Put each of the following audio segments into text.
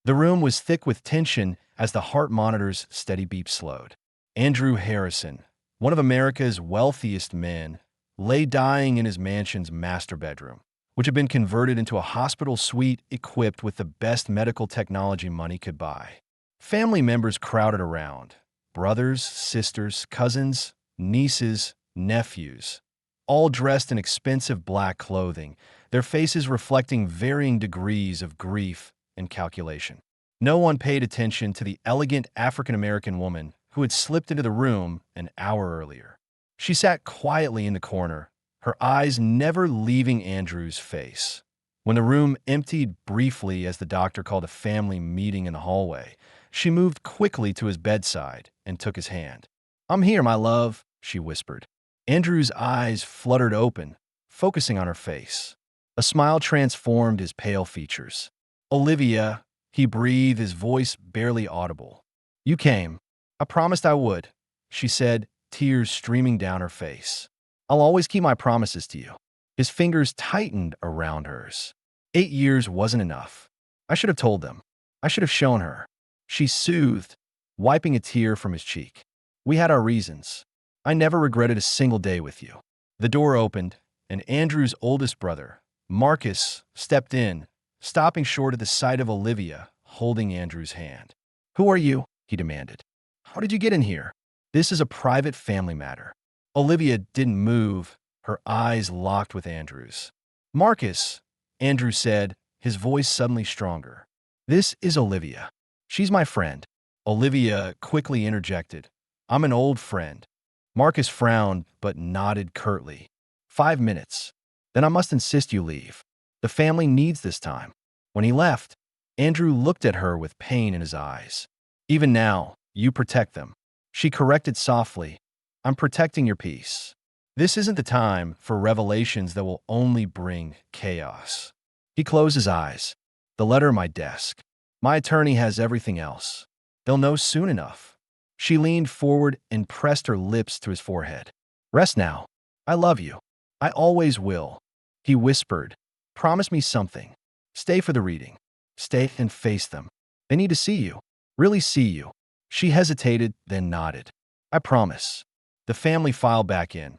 The room was thick with tension as the heart monitor's steady beep slowed. Andrew Harrison, one of America's wealthiest men, lay dying in his mansion's master bedroom, which had been converted into a hospital suite equipped with the best medical technology money could buy. Family members crowded around: brothers, sisters, cousins, nieces, nephews, all dressed in expensive black clothing, their faces reflecting varying degrees of grief and calculation. No one paid attention to the elegant African-American woman who had slipped into the room an hour earlier. She sat quietly in the corner, her eyes never leaving Andrew's face. When the room emptied briefly as the doctor called a family meeting in the hallway, she moved quickly to his bedside and took his hand. "I'm here, my love," she whispered. Andrew's eyes fluttered open, focusing on her face. A smile transformed his pale features. "Olivia," he breathed, his voice barely audible. "You came. I promised I would," she said, tears streaming down her face. "I'll always keep my promises to you." His fingers tightened around hers. 8 years wasn't enough. "I should have told them. I should have shown her," she soothed, wiping a tear from his cheek. "We had our reasons. I never regretted a single day with you." The door opened, and Andrew's oldest brother, Marcus, stepped in, stopping short at the sight of Olivia holding Andrew's hand. "Who are you?" he demanded. "How did you get in here? This is a private family matter." Olivia didn't move, her eyes locked with Andrew's. "Marcus," Andrew said, his voice suddenly stronger. "This is Olivia. She's my friend." Olivia quickly interjected. "I'm an old friend." Marcus frowned, but nodded curtly. 5 minutes. Then I must insist you leave. The family needs this time." When he left, Andrew looked at her with pain in his eyes. "Even now, you protect them." She corrected softly. "I'm protecting your peace. This isn't the time for revelations that will only bring chaos." He closed his eyes. "The letter in my desk. My attorney has everything else. They'll know soon enough." She leaned forward and pressed her lips to his forehead. "Rest now. I love you. I always will." He whispered, "Promise me something. Stay for the reading. Stay and face them. They need to see you. Really see you." She hesitated, then nodded. "I promise." The family filed back in,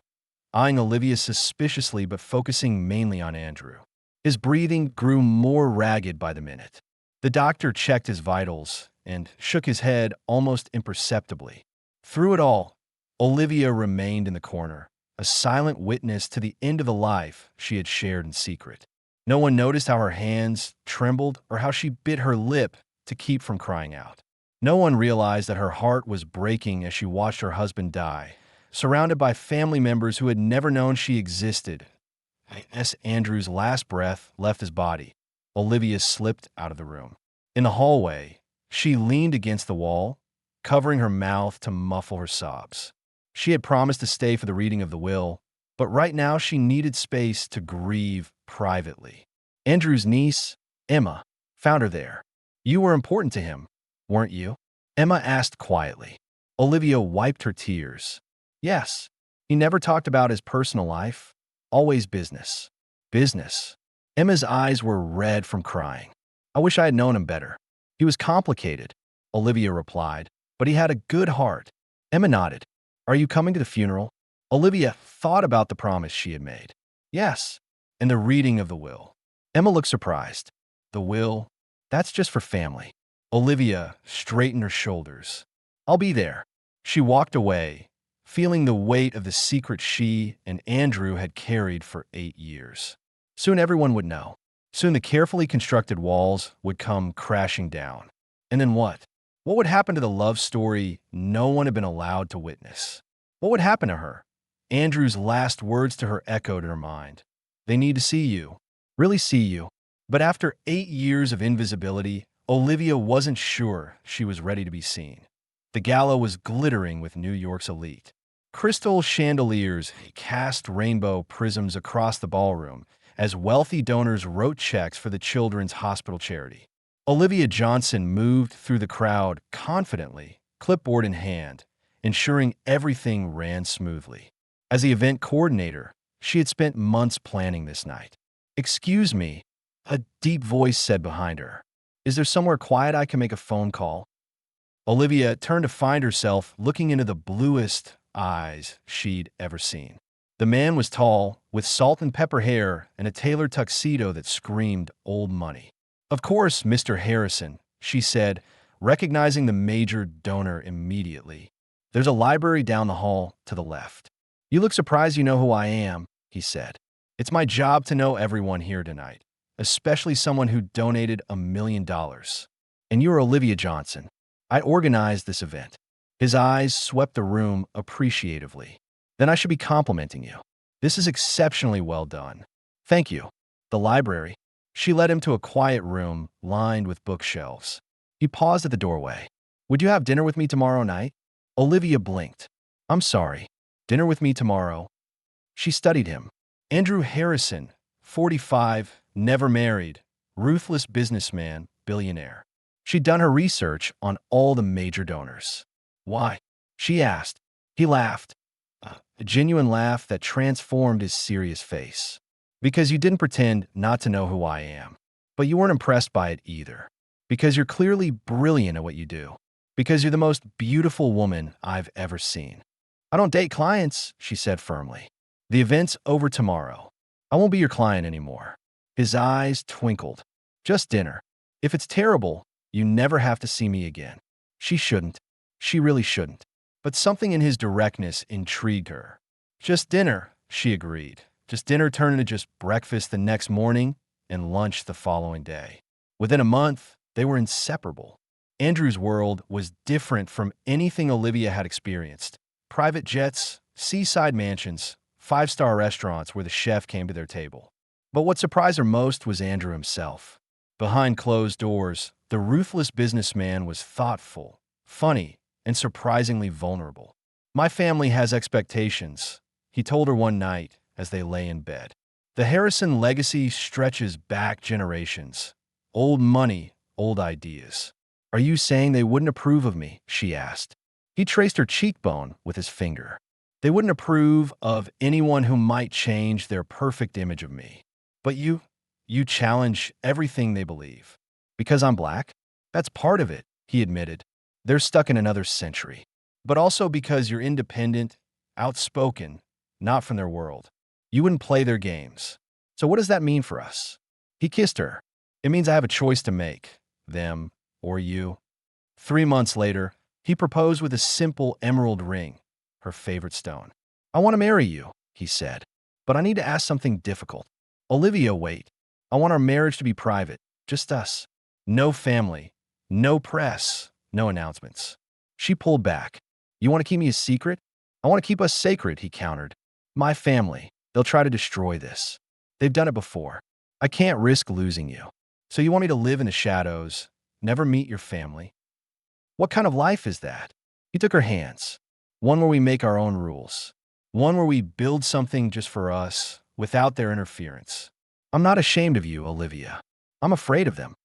eyeing Olivia suspiciously but focusing mainly on Andrew. His breathing grew more ragged by the minute. The doctor checked his vitals and shook his head almost imperceptibly. Through it all, Olivia remained in the corner, a silent witness to the end of the life she had shared in secret. No one noticed how her hands trembled or how she bit her lip to keep from crying out. No one realized that her heart was breaking as she watched her husband die, surrounded by family members who had never known she existed. As Andrew's last breath left his body, Olivia slipped out of the room. In the hallway, she leaned against the wall, covering her mouth to muffle her sobs. She had promised to stay for the reading of the will, but right now she needed space to grieve privately. Andrew's niece, Emma, found her there. "You were important to him, weren't you?" Emma asked quietly. Olivia wiped her tears. "Yes. He never talked about his personal life. Always business." "Business?" Emma's eyes were red from crying. "I wish I had known him better. He was complicated," Olivia replied, "but he had a good heart." Emma nodded. "Are you coming to the funeral?" Olivia thought about the promise she had made. "Yes, and the reading of the will." Emma looked surprised. "The will? That's just for family." Olivia straightened her shoulders. "I'll be there." She walked away, feeling the weight of the secret she and Andrew had carried for 8 years. Soon everyone would know. Soon the carefully constructed walls would come crashing down. And then what? What would happen to the love story no one had been allowed to witness? What would happen to her? Andrew's last words to her echoed in her mind. "They need to see you. Really see you." But after 8 years of invisibility, Olivia wasn't sure she was ready to be seen. The gala was glittering with New York's elite. Crystal chandeliers cast rainbow prisms across the ballroom as wealthy donors wrote checks for the Children's Hospital charity. Olivia Johnson moved through the crowd confidently, clipboard in hand, ensuring everything ran smoothly. As the event coordinator, she had spent months planning this night. "Excuse me," a deep voice said behind her. Is there somewhere quiet I can make a phone call? Olivia turned to find herself looking into the bluest eyes she'd ever seen. The man was tall, with salt and pepper hair and a tailored tuxedo that screamed old money. Of course, Mr. Harrison, she said, recognizing the major donor immediately. There's a library down the hall to the left. You look surprised you know who I am, he said. It's my job to know everyone here tonight, especially someone who donated $1 million. And you're Olivia Johnson. I organized this event. His eyes swept the room appreciatively. Then I should be complimenting you. This is exceptionally well done. Thank you. The library. She led him to a quiet room lined with bookshelves. He paused at the doorway. Would you have dinner with me tomorrow night? Olivia blinked. I'm sorry. Dinner with me tomorrow? She studied him. Andrew Harrison, 45, never married, ruthless businessman, billionaire. She'd done her research on all the major donors. Why? She asked. He laughed, a genuine laugh that transformed his serious face. Because you didn't pretend not to know who I am. But you weren't impressed by it either. Because you're clearly brilliant at what you do. Because you're the most beautiful woman I've ever seen. I don't date clients, she said firmly. The event's over tomorrow. I won't be your client anymore. His eyes twinkled. Just dinner. If it's terrible, you never have to see me again. She shouldn't. She really shouldn't. But something in his directness intrigued her. Just dinner, she agreed. Just dinner turned into just breakfast the next morning and lunch the following day. Within a month, they were inseparable. Andrew's world was different from anything Olivia had experienced. Private jets, seaside mansions, five-star restaurants where the chef came to their table. But what surprised her most was Andrew himself. Behind closed doors, the ruthless businessman was thoughtful, funny, and surprisingly vulnerable. My family has expectations, he told her one night as they lay in bed. The Harrison legacy stretches back generations. Old money, old ideas. Are you saying they wouldn't approve of me? She asked. He traced her cheekbone with his finger. They wouldn't approve of anyone who might change their perfect image of me. But you challenge everything they believe. Because I'm black? That's part of it, he admitted. They're stuck in another century. But also because you're independent, outspoken, not from their world. You wouldn't play their games. So what does that mean for us? He kissed her. It means I have a choice to make. Them or you. 3 months later, he proposed with a simple emerald ring, her favorite stone. I want to marry you, he said. But I need to ask something difficult. Olivia, wait. I want our marriage to be private. Just us. No family. No press. No announcements. She pulled back. You want to keep me a secret? I want to keep us sacred, he countered. My family. They'll try to destroy this. They've done it before. I can't risk losing you. So you want me to live in the shadows, never meet your family? What kind of life is that? He took her hands. One where we make our own rules. One where we build something just for us, without their interference. I'm not ashamed of you, Olivia. I'm afraid of them.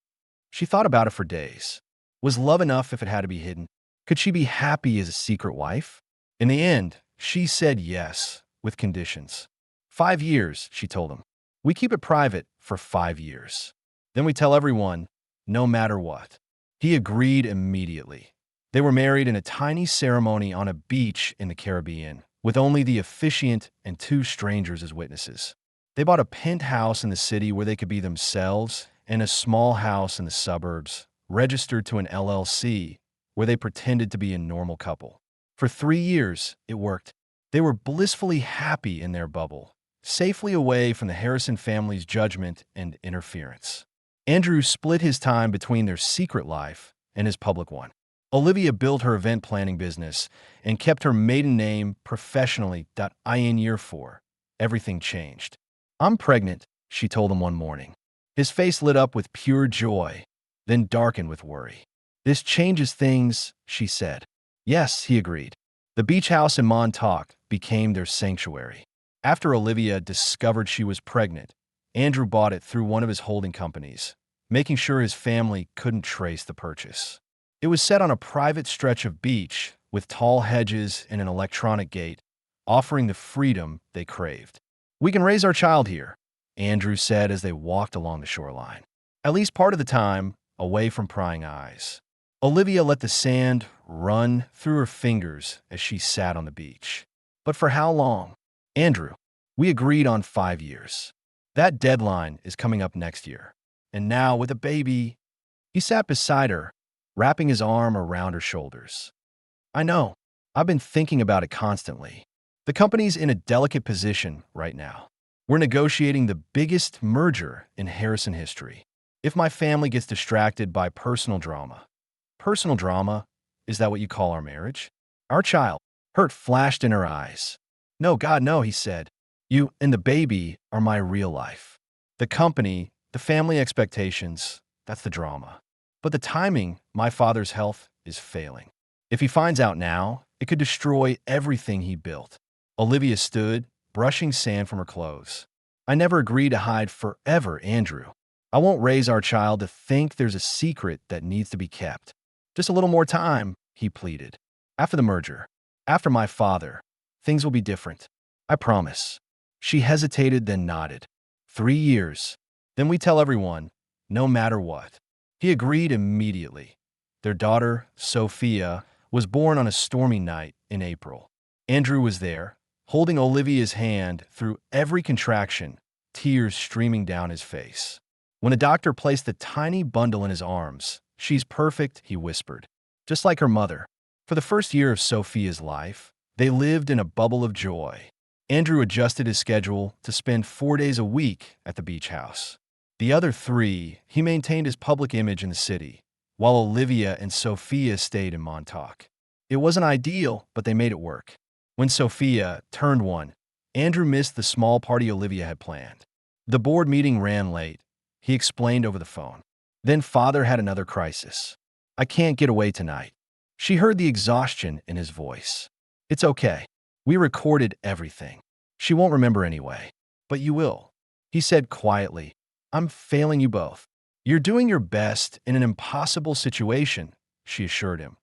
She thought about it for days. Was love enough if it had to be hidden? Could she be happy as a secret wife? In the end, she said yes, with conditions. 5 years, she told him. We keep it private for 5 years. Then we tell everyone, no matter what. He agreed immediately. They were married in a tiny ceremony on a beach in the Caribbean, with only the officiant and 2 strangers as witnesses. They bought a penthouse in the city where they could be themselves and a small house in the suburbs, registered to an LLC, where they pretended to be a normal couple. For 3 years, it worked. They were blissfully happy in their bubble, safely away from the Harrison family's judgment and interference. Andrew split his time between their secret life and his public one. Olivia built her event planning business and kept her maiden name professionally. In year 4, everything changed. I'm pregnant, she told him one morning. His face lit up with pure joy, then darkened with worry. This changes things, she said. Yes, he agreed. The beach house in Montauk became their sanctuary. After Olivia discovered she was pregnant, Andrew bought it through one of his holding companies, making sure his family couldn't trace the purchase. It was set on a private stretch of beach with tall hedges and an electronic gate, offering the freedom they craved. We can raise our child here, Andrew said as they walked along the shoreline. At least part of the time, away from prying eyes. Olivia let the sand run through her fingers as she sat on the beach. But for how long? Andrew, we agreed on 5 years. That deadline is coming up next year. And now, with a baby, he sat beside her, wrapping his arm around her shoulders. I know. I've been thinking about it constantly. The company's in a delicate position right now. We're negotiating the biggest merger in Harrison history. If my family gets distracted by personal drama, is that what you call our marriage? Our child. Hurt flashed in her eyes. No, God, no, he said. You and the baby are my real life. The company, the family expectations, that's the drama. But the timing, my father's health is failing. If he finds out now, it could destroy everything he built. Olivia stood, brushing sand from her clothes. I never agreed to hide forever, Andrew. I won't raise our child to think there's a secret that needs to be kept. Just a little more time, he pleaded. After the merger, after my father, things will be different. I promise. She hesitated, then nodded. 3 years. Then we tell everyone, no matter what. He agreed immediately. Their daughter, Sophia, was born on a stormy night in April. Andrew was there, holding Olivia's hand through every contraction, tears streaming down his face. When the doctor placed the tiny bundle in his arms, she's perfect, he whispered, just like her mother. For the first year of Sophia's life, they lived in a bubble of joy. Andrew adjusted his schedule to spend 4 days a week at the beach house. The other 3, he maintained his public image in the city, while Olivia and Sophia stayed in Montauk. It wasn't ideal, but they made it work. When Sophia turned 1, Andrew missed the small party Olivia had planned. The board meeting ran late, he explained over the phone. Then father had another crisis. I can't get away tonight. She heard the exhaustion in his voice. It's okay. We recorded everything. She won't remember anyway. But you will. He said quietly, I'm failing you both. You're doing your best in an impossible situation, she assured him.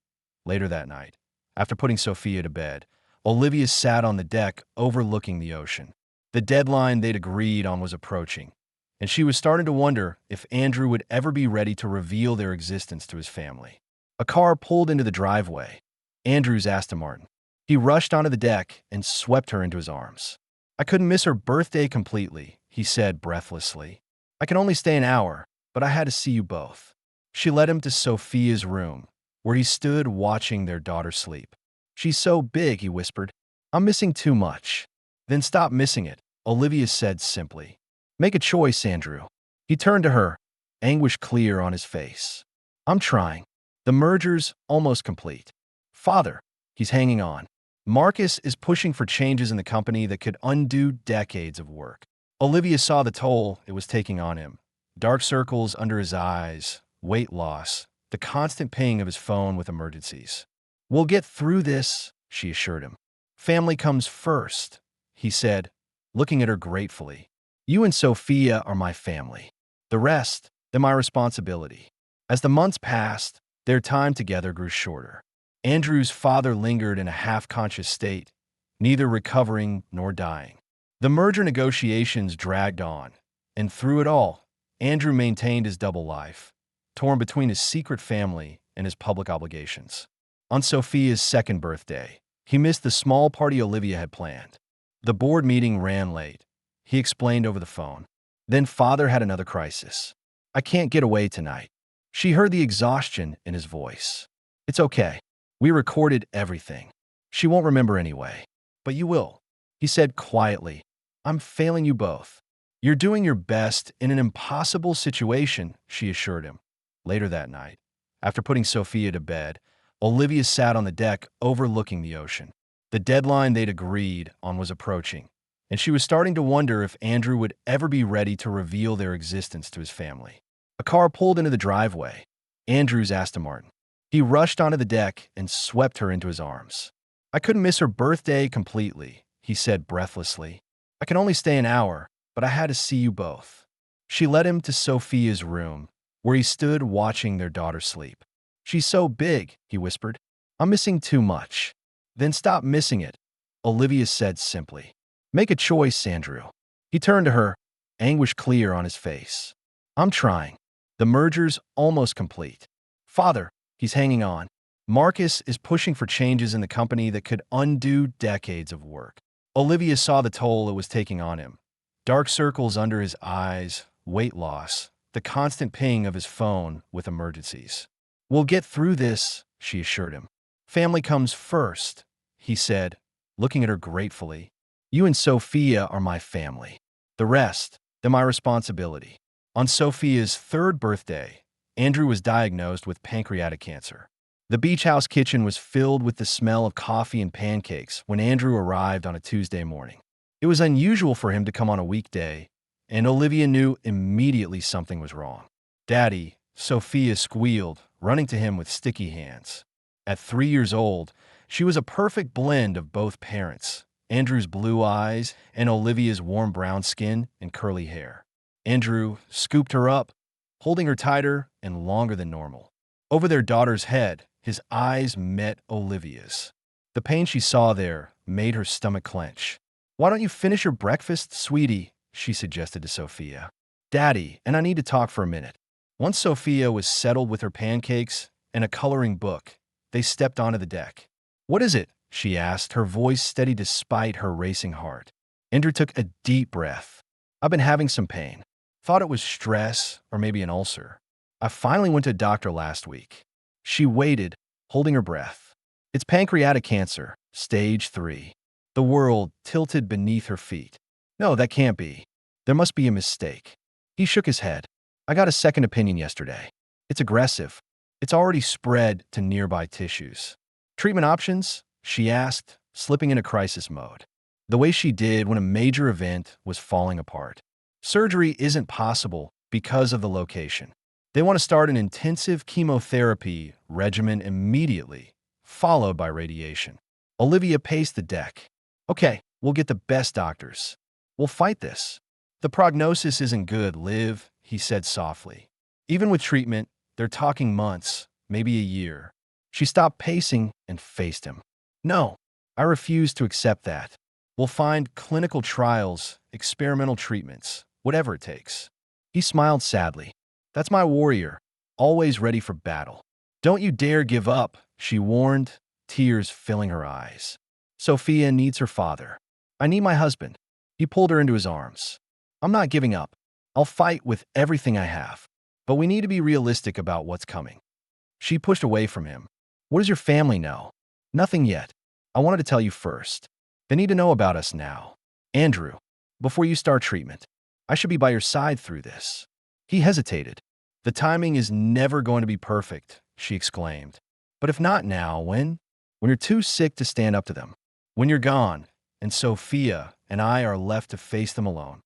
Later that night, after putting Sophia to bed, Olivia sat on the deck overlooking the ocean. The deadline they'd agreed on was approaching, and she was starting to wonder if Andrew would ever be ready to reveal their existence to his family. A car pulled into the driveway, Andrew's Aston Martin. He rushed onto the deck and swept her into his arms. I couldn't miss her birthday completely, he said breathlessly. I can only stay an hour, but I had to see you both. She led him to Sophia's room, where he stood watching their daughter sleep. She's so big, he whispered. I'm missing too much. Then stop missing it, Olivia said simply. Make a choice, Andrew. He turned to her, anguish clear on his face. I'm trying. The merger's almost complete. Father, he's hanging on. Marcus is pushing for changes in the company that could undo decades of work. Olivia saw the toll it was taking on him. Dark circles under his eyes, weight loss, the constant ping of his phone with emergencies. We'll get through this, she assured him. Family comes first, he said, looking at her gratefully. You and Sophia are my family. The rest, they're my responsibility. As the months passed, their time together grew shorter. Andrew's father lingered in a half-conscious state, neither recovering nor dying. The merger negotiations dragged on, and through it all, Andrew maintained his double life, torn between his secret family and his public obligations. On Sophia's second birthday, he missed the small party Olivia had planned. The board meeting ran late, he explained over the phone. Then father had another crisis. I can't get away tonight. She heard the exhaustion in his voice. It's okay. We recorded everything. She won't remember anyway. But you will. He said quietly, I'm failing you both. You're doing your best in an impossible situation, she assured him. Later that night, after putting Sophia to bed, Olivia sat on the deck overlooking the ocean. The deadline they'd agreed on was approaching, and she was starting to wonder if Andrew would ever be ready to reveal their existence to his family. A car pulled into the driveway, Andrew's Aston Martin. He rushed onto the deck and swept her into his arms. I couldn't miss her birthday completely, he said breathlessly. I can only stay an hour, but I had to see you both. She led him to Sophia's room, where he stood watching their daughter sleep. She's so big, he whispered. I'm missing too much. Then stop missing it, Olivia said simply. Make a choice, Andrew. He turned to her, anguish clear on his face. I'm trying. The merger's almost complete. Father, he's hanging on. Marcus is pushing for changes in the company that could undo decades of work. Olivia saw the toll it was taking on him. Dark circles under his eyes, weight loss, the constant ping of his phone with emergencies. We'll get through this, she assured him. Family comes first, he said, looking at her gratefully. You and Sophia are my family. The rest, they're my responsibility. On Sophia's third birthday, Andrew was diagnosed with pancreatic cancer. The beach house kitchen was filled with the smell of coffee and pancakes when Andrew arrived on a Tuesday morning. It was unusual for him to come on a weekday, and Olivia knew immediately something was wrong. Daddy, Sophia squealed, running to him with sticky hands. At 3 years old, she was a perfect blend of both parents, Andrew's blue eyes and Olivia's warm brown skin and curly hair. Andrew scooped her up, holding her tighter and longer than normal. Over their daughter's head, his eyes met Olivia's. The pain she saw there made her stomach clench. Why don't you finish your breakfast, sweetie? She suggested to Sophia. Daddy, and I need to talk for a minute. Once Sophia was settled with her pancakes and a coloring book, they stepped onto the deck. What is it? She asked, her voice steady despite her racing heart. Andrew took a deep breath. I've been having some pain. Thought it was stress or maybe an ulcer. I finally went to a doctor last week. She waited, holding her breath. It's pancreatic cancer, stage 3. The world tilted beneath her feet. No, that can't be. There must be a mistake. He shook his head. I got a second opinion yesterday. It's aggressive. It's already spread to nearby tissues. Treatment options? She asked, slipping into crisis mode. The way she did when a major event was falling apart. Surgery isn't possible because of the location. They want to start an intensive chemotherapy regimen immediately, followed by radiation. Olivia paced the deck. Okay, we'll get the best doctors. We'll fight this. The prognosis isn't good, Liv, he said softly. Even with treatment, they're talking months, maybe a year. She stopped pacing and faced him. No, I refuse to accept that. We'll find clinical trials, experimental treatments, whatever it takes. He smiled sadly. That's my warrior, always ready for battle. Don't you dare give up, she warned, tears filling her eyes. Sophia needs her father. I need my husband. He pulled her into his arms. I'm not giving up. I'll fight with everything I have. But we need to be realistic about what's coming. She pushed away from him. What does your family know? Nothing yet. I wanted to tell you first. They need to know about us now. Andrew, before you start treatment, I should be by your side through this. He hesitated. The timing is never going to be perfect, she exclaimed. But if not now, when? When you're too sick to stand up to them. When you're gone, and Sophia and I are left to face them alone.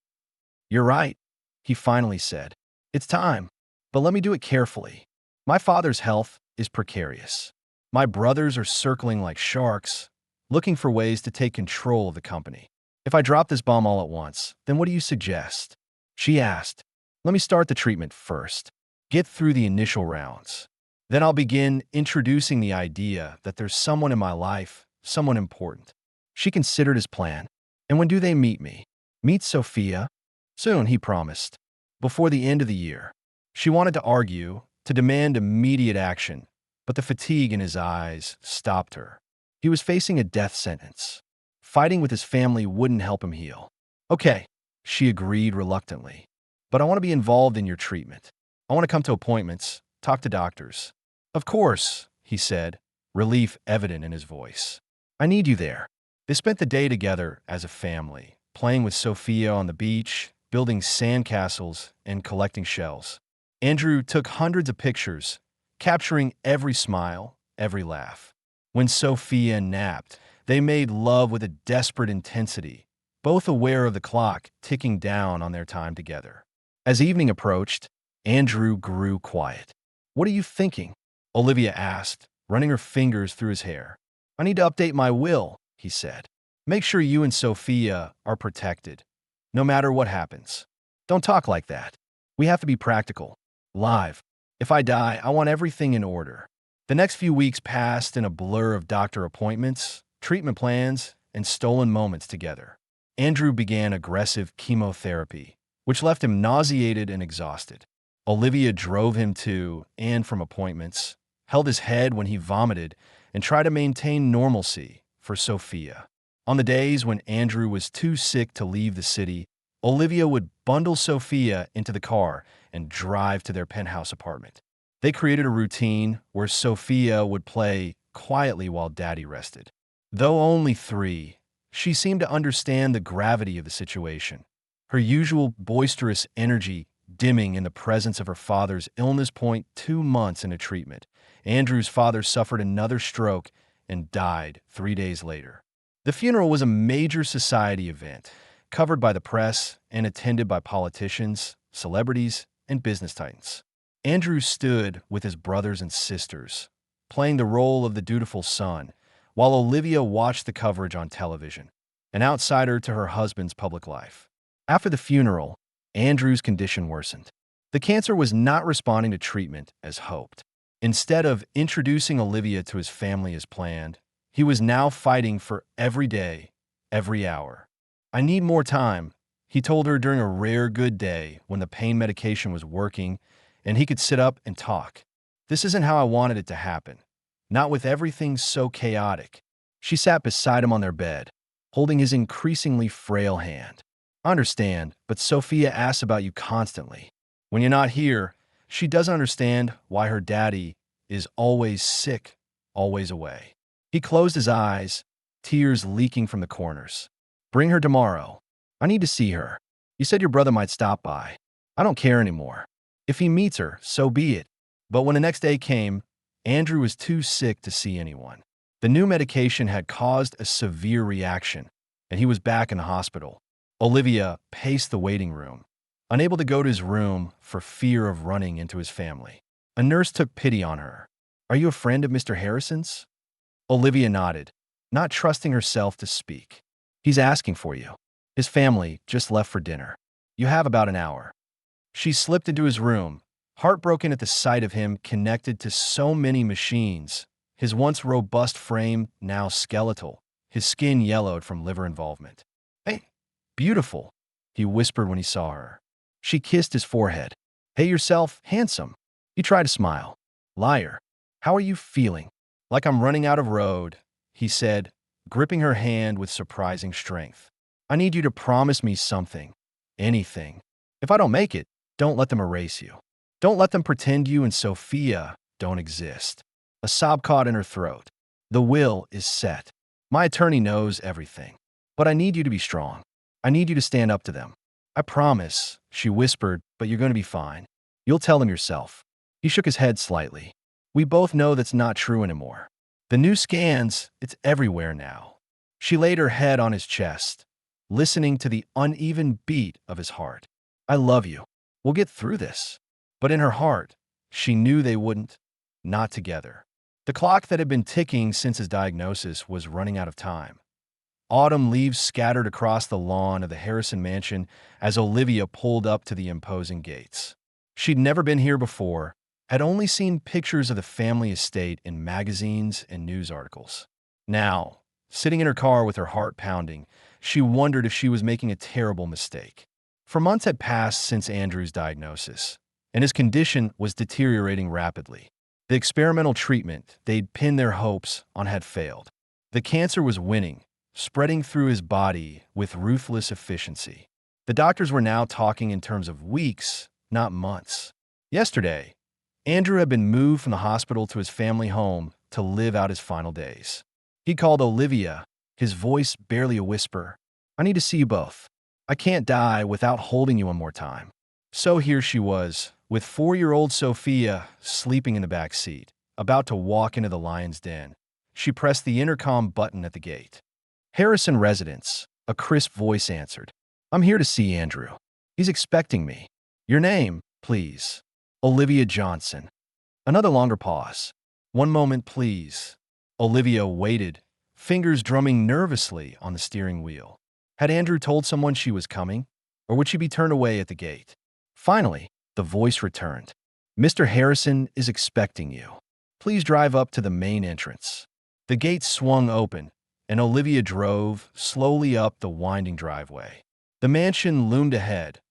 You're right, he finally said. It's time, but let me do it carefully. My father's health is precarious. My brothers are circling like sharks, looking for ways to take control of the company. If I drop this bomb all at once, then what do you suggest? She asked. Let me start the treatment first. Get through the initial rounds. Then I'll begin introducing the idea that there's someone in my life, someone important. She considered his plan. And when do they meet me? Meet Sophia? Soon, he promised. Before the end of the year. She wanted to argue, to demand immediate action, but the fatigue in his eyes stopped her. He was facing a death sentence. Fighting with his family wouldn't help him heal. Okay, she agreed reluctantly. But I want to be involved in your treatment. I want to come to appointments, talk to doctors. Of course, he said, relief evident in his voice. I need you there. They spent the day together as a family, playing with Sophia on the beach, building sandcastles, and collecting shells. Andrew took hundreds of pictures, capturing every smile, every laugh. When Sophia napped, they made love with a desperate intensity, both aware of the clock ticking down on their time together. As evening approached, Andrew grew quiet. What are you thinking? Olivia asked, running her fingers through his hair. I need to update my will, he said. Make sure you and Sophia are protected, no matter what happens. Don't talk like that. We have to be practical. Live. If I die, I want everything in order. The next few weeks passed in a blur of doctor appointments, treatment plans, and stolen moments together. Andrew began aggressive chemotherapy, which left him nauseated and exhausted. Olivia drove him to and from appointments, held his head when he vomited, and tried to maintain normalcy for Sophia. On the days when Andrew was too sick to leave the city, Olivia would bundle Sophia into the car and drive to their penthouse apartment. They created a routine where Sophia would play quietly while Daddy rested. Though only 3, she seemed to understand the gravity of the situation, her usual boisterous energy dimming in the presence of her father's illness. 2 months into treatment, Andrew's father suffered another stroke and died 3 days later. The funeral was a major society event, covered by the press and attended by politicians, celebrities, and business titans. Andrew stood with his brothers and sisters, playing the role of the dutiful son, while Olivia watched the coverage on television, an outsider to her husband's public life. After the funeral, Andrew's condition worsened. The cancer was not responding to treatment as hoped. Instead of introducing Olivia to his family as planned, he was now fighting for every day, every hour. "I need more time," he told her during a rare good day when the pain medication was working and he could sit up and talk. "This isn't how I wanted it to happen. Not with everything so chaotic." She sat beside him on their bed, holding his increasingly frail hand. "I understand, but Sophia asks about you constantly. When you're not here, she doesn't understand why her daddy is always sick, always away." He closed his eyes, tears leaking from the corners. "Bring her tomorrow. I need to see her. You said your brother might stop by. I don't care anymore. If he meets her, so be it." But when the next day came, Andrew was too sick to see anyone. The new medication had caused a severe reaction, and he was back in the hospital. Olivia paced the waiting room, unable to go to his room for fear of running into his family. A nurse took pity on her. "Are you a friend of Mr. Harrison's?" Olivia nodded, not trusting herself to speak. "He's asking for you. His family just left for dinner. You have about an hour." She slipped into his room, heartbroken at the sight of him connected to so many machines, his once robust frame now skeletal, his skin yellowed from liver involvement. "Hey, beautiful," he whispered when he saw her. She kissed his forehead. "Hey yourself, handsome." He tried to smile. "Liar. How are you feeling?" "Like I'm running out of road," he said, gripping her hand with surprising strength. "I need you to promise me something. Anything. If I don't make it, don't let them erase you. Don't let them pretend you and Sophia don't exist." A sob caught in her throat. "The will is set. My attorney knows everything. But I need you to be strong. I need you to stand up to them. I promise," she whispered, "but you're going to be fine. You'll tell them yourself." He shook his head slightly. "We both know that's not true anymore. The new scans, it's everywhere now." She laid her head on his chest, listening to the uneven beat of his heart. "I love you. We'll get through this." But in her heart, she knew they wouldn't. Not together. The clock that had been ticking since his diagnosis was running out of time. Autumn leaves scattered across the lawn of the Harrison mansion as Olivia pulled up to the imposing gates. She'd never been here before, had only seen pictures of the family estate in magazines and news articles. Now, sitting in her car with her heart pounding, she wondered if she was making a terrible mistake. For months had passed since Andrew's diagnosis, and his condition was deteriorating rapidly. The experimental treatment they'd pinned their hopes on had failed. The cancer was winning, spreading through his body with ruthless efficiency. The doctors were now talking in terms of weeks, not months. Yesterday, Andrew had been moved from the hospital to his family home to live out his final days. He called Olivia, his voice barely a whisper. "I need to see you both. I can't die without holding you one more time." So here she was, with 4-year-old Sophia sleeping in the back seat, about to walk into the lion's den. She pressed the intercom button at the gate. "Harrison Residence," a crisp voice answered. "I'm here to see Andrew. He's expecting me. Your name, please." "Olivia Johnson." Another longer pause. "One moment, please." Olivia waited, fingers drumming nervously on the steering wheel. Had Andrew told someone she was coming, or would she be turned away at the gate? Finally, the voice returned. "Mr. Harrison is expecting you. Please drive up to the main entrance." The gate swung open, and Olivia drove slowly up the winding driveway. The mansion loomed ahead,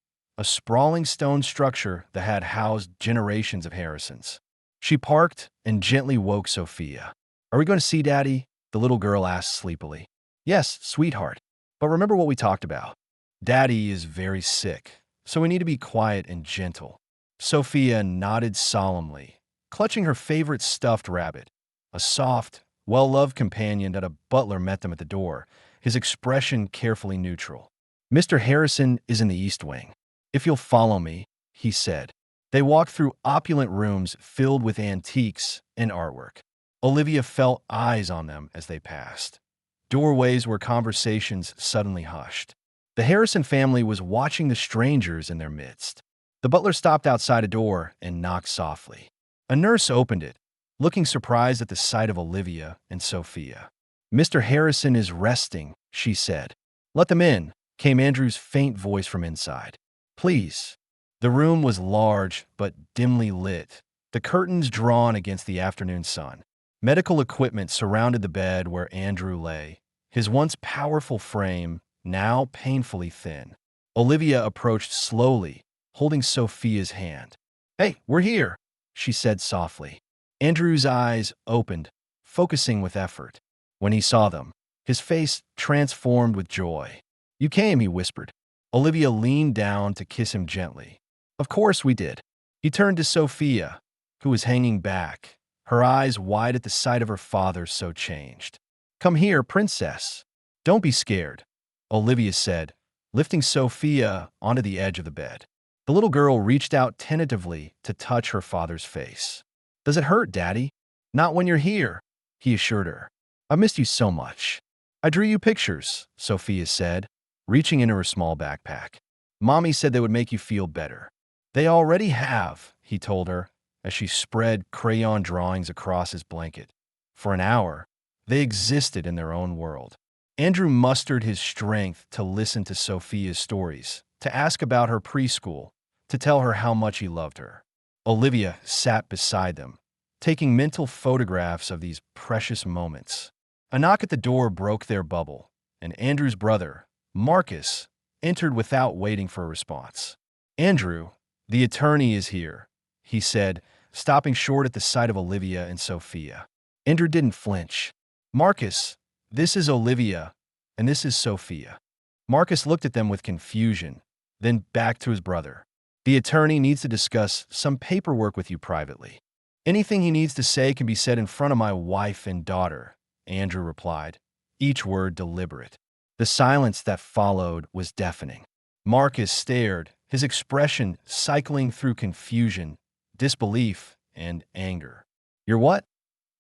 a sprawling stone structure that had housed generations of Harrisons. She parked and gently woke Sophia. "Are we going to see Daddy?" the little girl asked sleepily. "Yes, sweetheart. But remember what we talked about. Daddy is very sick, so we need to be quiet and gentle." Sophia nodded solemnly, clutching her favorite stuffed rabbit, a soft, well-loved companion that a butler met them at the door, his expression carefully neutral. "Mr. Harrison is in the East Wing. If you'll follow me," he said. They walked through opulent rooms filled with antiques and artwork. Olivia felt eyes on them as they passed. Doorways where conversations suddenly hushed. The Harrison family was watching the strangers in their midst. The butler stopped outside a door and knocked softly. A nurse opened it, looking surprised at the sight of Olivia and Sophia. "Mr. Harrison is resting," she said. "Let them in," came Andrew's faint voice from inside. "Please." The room was large but dimly lit, the curtains drawn against the afternoon sun. Medical equipment surrounded the bed where Andrew lay, his once powerful frame now painfully thin. Olivia approached slowly, holding Sophia's hand. "Hey, we're here," she said softly. Andrew's eyes opened, focusing with effort. When he saw them, his face transformed with joy. "You came," he whispered. Olivia leaned down to kiss him gently. "Of course we did." He turned to Sophia, who was hanging back, her eyes wide at the sight of her father so changed. "Come here, princess. Don't be scared," Olivia said, lifting Sophia onto the edge of the bed. The little girl reached out tentatively to touch her father's face. "Does it hurt, Daddy?" "Not when you're here," he assured her. "I missed you so much." "I drew you pictures," Sophia said, reaching into her small backpack. "Mommy said they would make you feel better." "They already have," he told her, as she spread crayon drawings across his blanket. For an hour, they existed in their own world. Andrew mustered his strength to listen to Sophia's stories, to ask about her preschool, to tell her how much he loved her. Olivia sat beside them, taking mental photographs of these precious moments. A knock at the door broke their bubble, and Andrew's brother, Marcus, entered without waiting for a response. "Andrew, the attorney is here," he said, stopping short at the sight of Olivia and Sophia. Andrew didn't flinch. "Marcus, this is Olivia, and this is Sophia." Marcus looked at them with confusion, then back to his brother. "The attorney needs to discuss some paperwork with you privately." "Anything he needs to say can be said in front of my wife and daughter," Andrew replied, each word deliberate. The silence that followed was deafening. Marcus stared, his expression cycling through confusion, disbelief, and anger. "You're what?"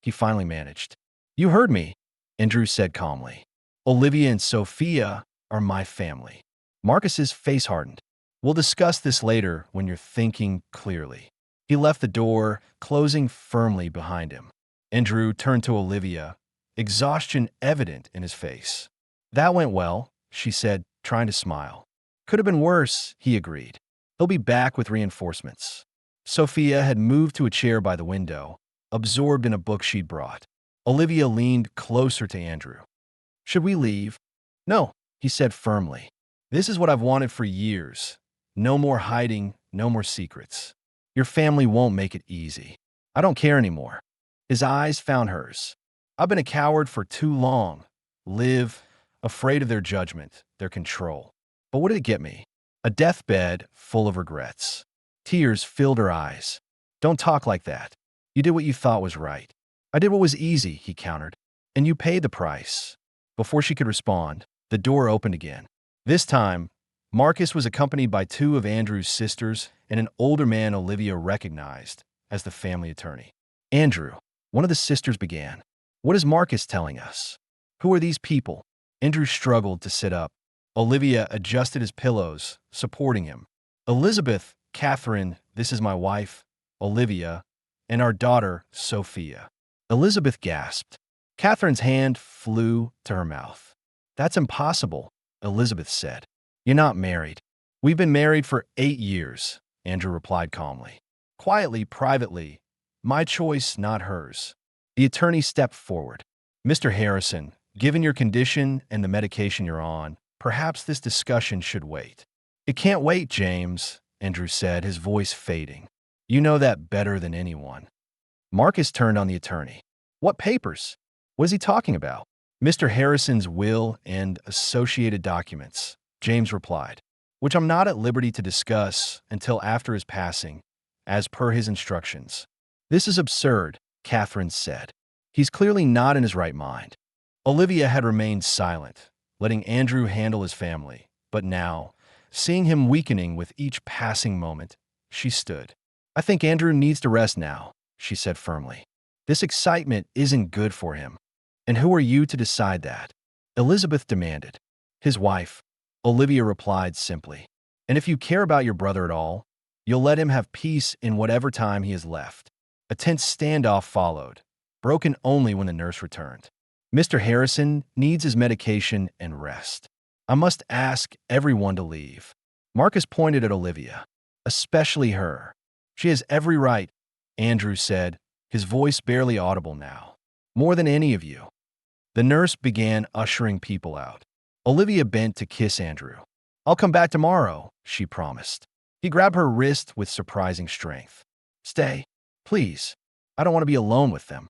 he finally managed. "You heard me," Andrew said calmly. "Olivia and Sophia are my family." Marcus's face hardened. "We'll discuss this later when you're thinking clearly." He left the door, closing firmly behind him. Andrew turned to Olivia, exhaustion evident in his face. "That went well," she said, trying to smile. "Could have been worse," he agreed. "He'll be back with reinforcements." Sophia had moved to a chair by the window, absorbed in a book she'd brought. Olivia leaned closer to Andrew. "Should we leave?" "No," he said firmly. "This is what I've wanted for years. No more hiding, no more secrets. Your family won't make it easy. I don't care anymore." His eyes found hers. "I've been a coward for too long. Live, afraid of their judgment, their control. But what did it get me? A deathbed full of regrets." Tears filled her eyes. "Don't talk like that. You did what you thought was right." "I did what was easy," he countered. "And you paid the price." Before she could respond, the door opened again. This time, Marcus was accompanied by two of Andrew's sisters and an older man Olivia recognized as the family attorney. "Andrew," one of the sisters began, "what is Marcus telling us? Who are these people?" Andrew struggled to sit up. Olivia adjusted his pillows, supporting him. "Elizabeth, Catherine, this is my wife, Olivia, and our daughter, Sophia." Elizabeth gasped. Catherine's hand flew to her mouth. "That's impossible," Elizabeth said. "You're not married." "We've been married for 8 years," Andrew replied calmly. "Quietly, privately. My choice, not hers." The attorney stepped forward. "Mr. Harrison, given your condition and the medication you're on, perhaps this discussion should wait." "It can't wait, James," Andrew said, his voice fading. "You know that better than anyone." Marcus turned on the attorney. "What papers? What is he talking about?" "Mr. Harrison's will and associated documents," James replied, "which I'm not at liberty to discuss until after his passing, as per his instructions." "This is absurd," Catherine said. "He's clearly not in his right mind." Olivia had remained silent, letting Andrew handle his family, but now, seeing him weakening with each passing moment, she stood. "I think Andrew needs to rest now," she said firmly. "This excitement isn't good for him. And who are you to decide that?" Elizabeth demanded. "His wife," Olivia replied simply. "And if you care about your brother at all, you'll let him have peace in whatever time he has left." A tense standoff followed, broken only when the nurse returned. "Mr. Harrison needs his medication and rest. I must ask everyone to leave." Marcus pointed at Olivia. "Especially her. She has every right," Andrew said, his voice barely audible now. "More than any of you." The nurse began ushering people out. Olivia bent to kiss Andrew. "I'll come back tomorrow," she promised. He grabbed her wrist with surprising strength. "Stay, please. I don't want to be alone with them."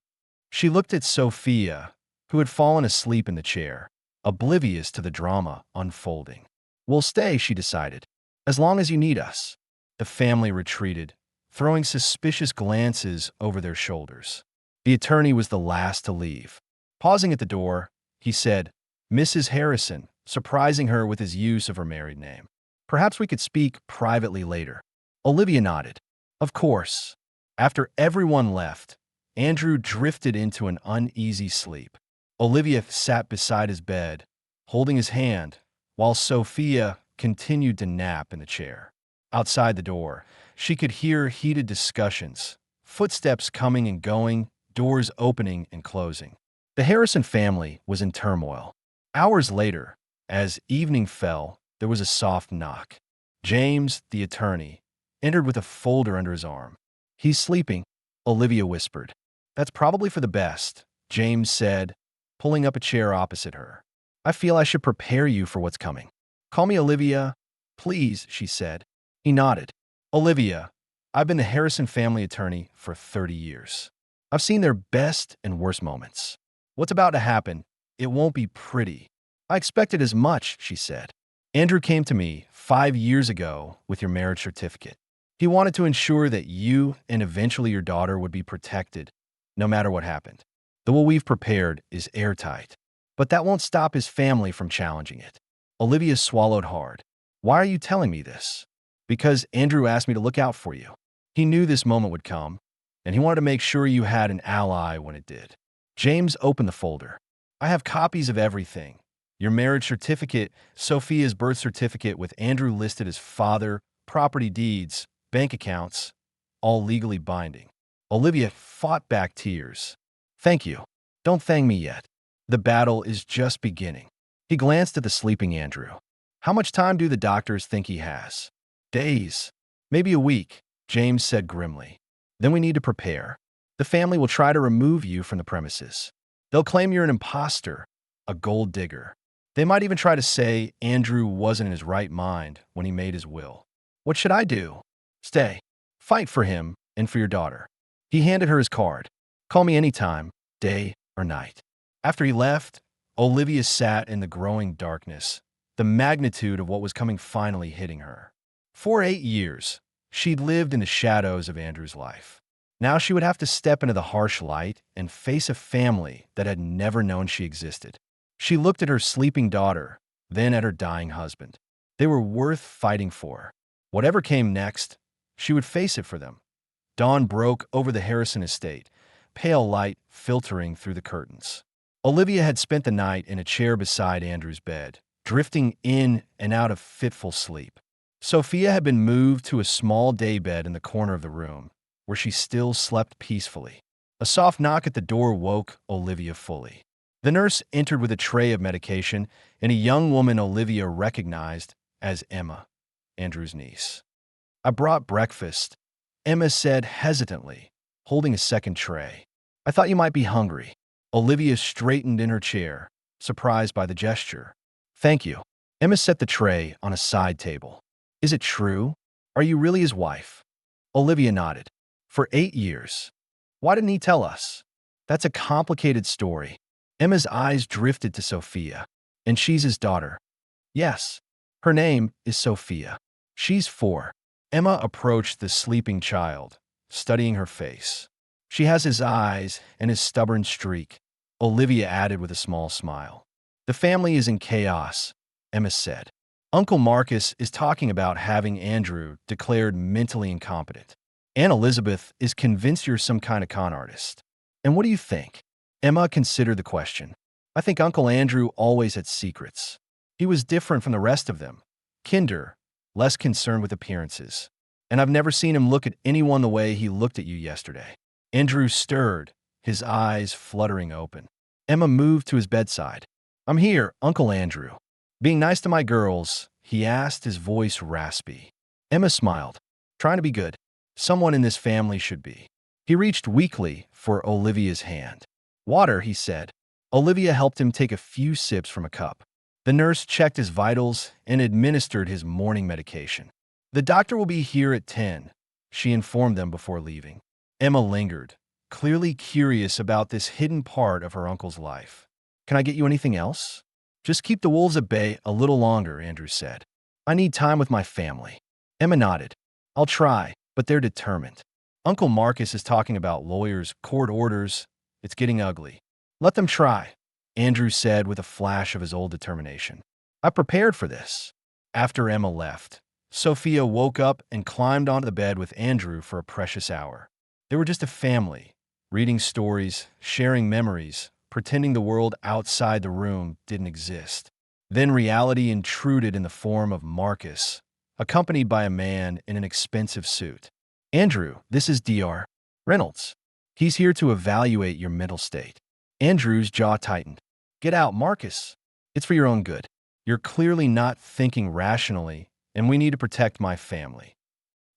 She looked at Sophia, who had fallen asleep in the chair, oblivious to the drama unfolding. "We'll stay," she decided, "as long as you need us." The family retreated, throwing suspicious glances over their shoulders. The attorney was the last to leave. Pausing at the door, he said, "Mrs. Harrison," surprising her with his use of her married name. "Perhaps we could speak privately later." Olivia nodded. "Of course." After everyone left, Andrew drifted into an uneasy sleep. Olivia sat beside his bed, holding his hand, while Sophia continued to nap in the chair. Outside the door, she could hear heated discussions, footsteps coming and going, doors opening and closing. The Harrison family was in turmoil. Hours later, as evening fell, there was a soft knock. James, the attorney, entered with a folder under his arm. "He's sleeping," Olivia whispered. "That's probably for the best," James said, pulling up a chair opposite her. "I feel I should prepare you for what's coming." "Call me Olivia, please," she said. He nodded. "Olivia, I've been the Harrison family attorney for 30 years. I've seen their best and worst moments. What's about to happen, it won't be pretty." "I expected as much," she said. "Andrew came to me 5 years ago with your marriage certificate. He wanted to ensure that you and eventually your daughter would be protected, no matter what happened. The will we've prepared is airtight. But that won't stop his family from challenging it." Olivia swallowed hard. "Why are you telling me this?" "Because Andrew asked me to look out for you. He knew this moment would come, and he wanted to make sure you had an ally when it did." James opened the folder. "I have copies of everything. Your marriage certificate, Sophia's birth certificate with Andrew listed as father, property deeds, bank accounts, all legally binding." Olivia fought back tears. "Thank you. Don't thank me yet. The battle is just beginning." He glanced at the sleeping Andrew. "How much time do the doctors think he has?" "Days. Maybe a week," James said grimly. "Then we need to prepare. The family will try to remove you from the premises. They'll claim you're an imposter, a gold digger. They might even try to say Andrew wasn't in his right mind when he made his will. What should I do?" "Stay. Fight for him and for your daughter." He handed her his card. "Call me anytime, day or night." After he left, Olivia sat in the growing darkness, the magnitude of what was coming finally hitting her. For 8 years, she'd lived in the shadows of Andrew's life. Now she would have to step into the harsh light and face a family that had never known she existed. She looked at her sleeping daughter, then at her dying husband. They were worth fighting for. Whatever came next, she would face it for them. Dawn broke over the Harrison estate, pale light filtering through the curtains. Olivia had spent the night in a chair beside Andrew's bed, drifting in and out of fitful sleep. Sophia had been moved to a small daybed in the corner of the room, where she still slept peacefully. A soft knock at the door woke Olivia fully. The nurse entered with a tray of medication and a young woman Olivia recognized as Emma, Andrew's niece. "I brought breakfast," Emma said hesitantly, holding a second tray. "I thought you might be hungry." Olivia straightened in her chair, surprised by the gesture. "Thank you." Emma set the tray on a side table. Is it true? Are you really his wife? Olivia nodded. For 8 years. Why didn't he tell us? That's a complicated story. Emma's eyes drifted to Sophia. And she's his daughter. Yes. Her name is Sophia. She's 4. Emma approached the sleeping child, studying her face. She has his eyes and his stubborn streak, Olivia added with a small smile. The family is in chaos, Emma said. Uncle Marcus is talking about having Andrew declared mentally incompetent. Aunt Elizabeth is convinced you're some kind of con artist. And what do you think? Emma considered the question. I think Uncle Andrew always had secrets. He was different from the rest of them. Kinder, less concerned with appearances. And I've never seen him look at anyone the way he looked at you yesterday. Andrew stirred, his eyes fluttering open. Emma moved to his bedside. I'm here, Uncle Andrew. Being nice to my girls, he asked, his voice raspy. Emma smiled. Trying to be good. Someone in this family should be. He reached weakly for Olivia's hand. Water, he said. Olivia helped him take a few sips from a cup. The nurse checked his vitals and administered his morning medication. The doctor will be here at 10, she informed them before leaving. Emma lingered, clearly curious about this hidden part of her uncle's life. Can I get you anything else? Just keep the wolves at bay a little longer, Andrew said. I need time with my family. Emma nodded. I'll try, but they're determined. Uncle Marcus is talking about lawyers, court orders. It's getting ugly. Let them try, Andrew said with a flash of his old determination. I prepared for this. After Emma left, Sophia woke up and climbed onto the bed with Andrew for a precious hour. They were just a family, reading stories, sharing memories, pretending the world outside the room didn't exist. Then reality intruded in the form of Marcus, accompanied by a man in an expensive suit. Andrew, this is Dr. Reynolds. He's here to evaluate your mental state. Andrew's jaw tightened. Get out, Marcus. It's for your own good. You're clearly not thinking rationally, and we need to protect my family.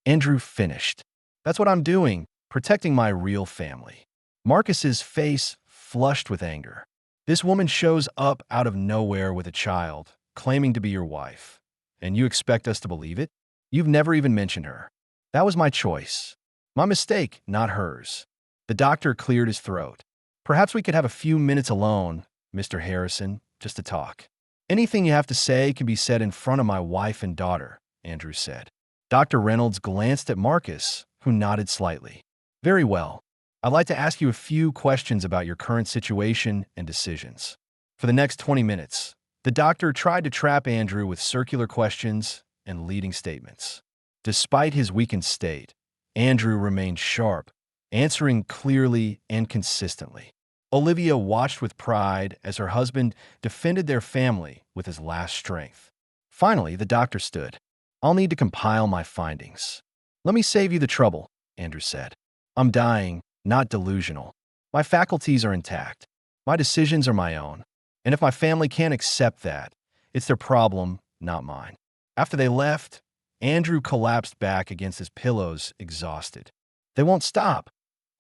Andrew finished. That's what I'm doing, protecting my real family. Marcus's face flushed with anger. This woman shows up out of nowhere with a child, claiming to be your wife. And you expect us to believe it? You've never even mentioned her. That was my choice. My mistake, not hers. The doctor cleared his throat. Perhaps we could have a few minutes alone, Mr. Harrison, just to talk. Anything you have to say can be said in front of my wife and daughter, Andrew said. Dr. Reynolds glanced at Marcus, who nodded slightly. Very well. I'd like to ask you a few questions about your current situation and decisions. For the next 20 minutes, the doctor tried to trap Andrew with circular questions and leading statements. Despite his weakened state, Andrew remained sharp, answering clearly and consistently. Olivia watched with pride as her husband defended their family with his last strength. Finally, the doctor stood. I'll need to compile my findings. Let me save you the trouble, Andrew said. I'm dying, not delusional. My faculties are intact. My decisions are my own. And if my family can't accept that, it's their problem, not mine. After they left, Andrew collapsed back against his pillows, exhausted. They won't stop,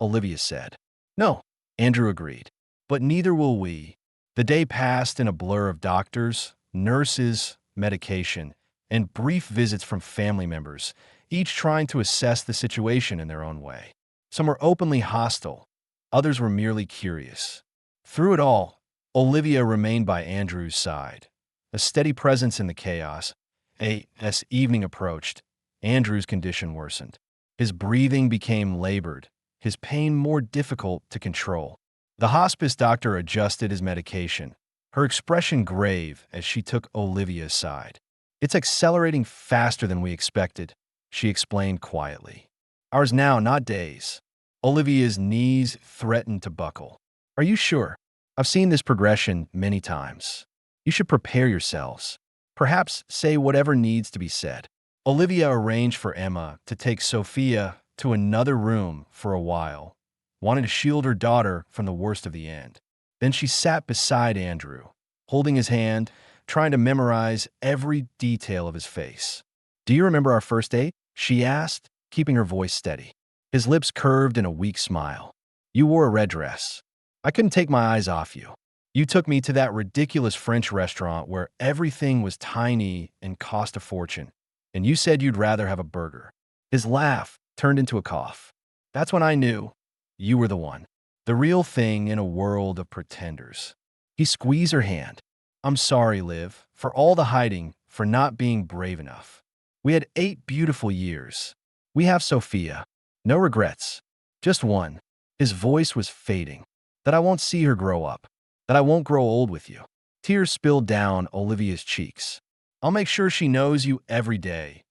Olivia said. No, Andrew agreed. But neither will we. The day passed in a blur of doctors, nurses, medication, and brief visits from family members, each trying to assess the situation in their own way. Some were openly hostile, others were merely curious. Through it all, Olivia remained by Andrew's side, a steady presence in the chaos. As evening approached, Andrew's condition worsened. His breathing became labored, his pain more difficult to control. The hospice doctor adjusted his medication, her expression grave as she took Olivia aside. It's accelerating faster than we expected, she explained quietly. Hours now, not days. Olivia's knees threatened to buckle. Are you sure? I've seen this progression many times. You should prepare yourselves. Perhaps say whatever needs to be said. Olivia arranged for Emma to take Sophia to another room for a while, wanting to shield her daughter from the worst of the end. Then she sat beside Andrew, holding his hand, trying to memorize every detail of his face. Do you remember our first date? She asked, keeping her voice steady. His lips curved in a weak smile. You wore a red dress. I couldn't take my eyes off you. You took me to that ridiculous French restaurant where everything was tiny and cost a fortune. And you said you'd rather have a burger. His laugh turned into a cough. That's when I knew you were the one. The real thing in a world of pretenders. He squeezed her hand. I'm sorry, Liv, for all the hiding, for not being brave enough. We had 8 beautiful years. We have Sophia. No regrets. Just one. His voice was fading. That I won't see her grow up. That I won't grow old with you. Tears spilled down Olivia's cheeks. I'll make sure she knows you every day.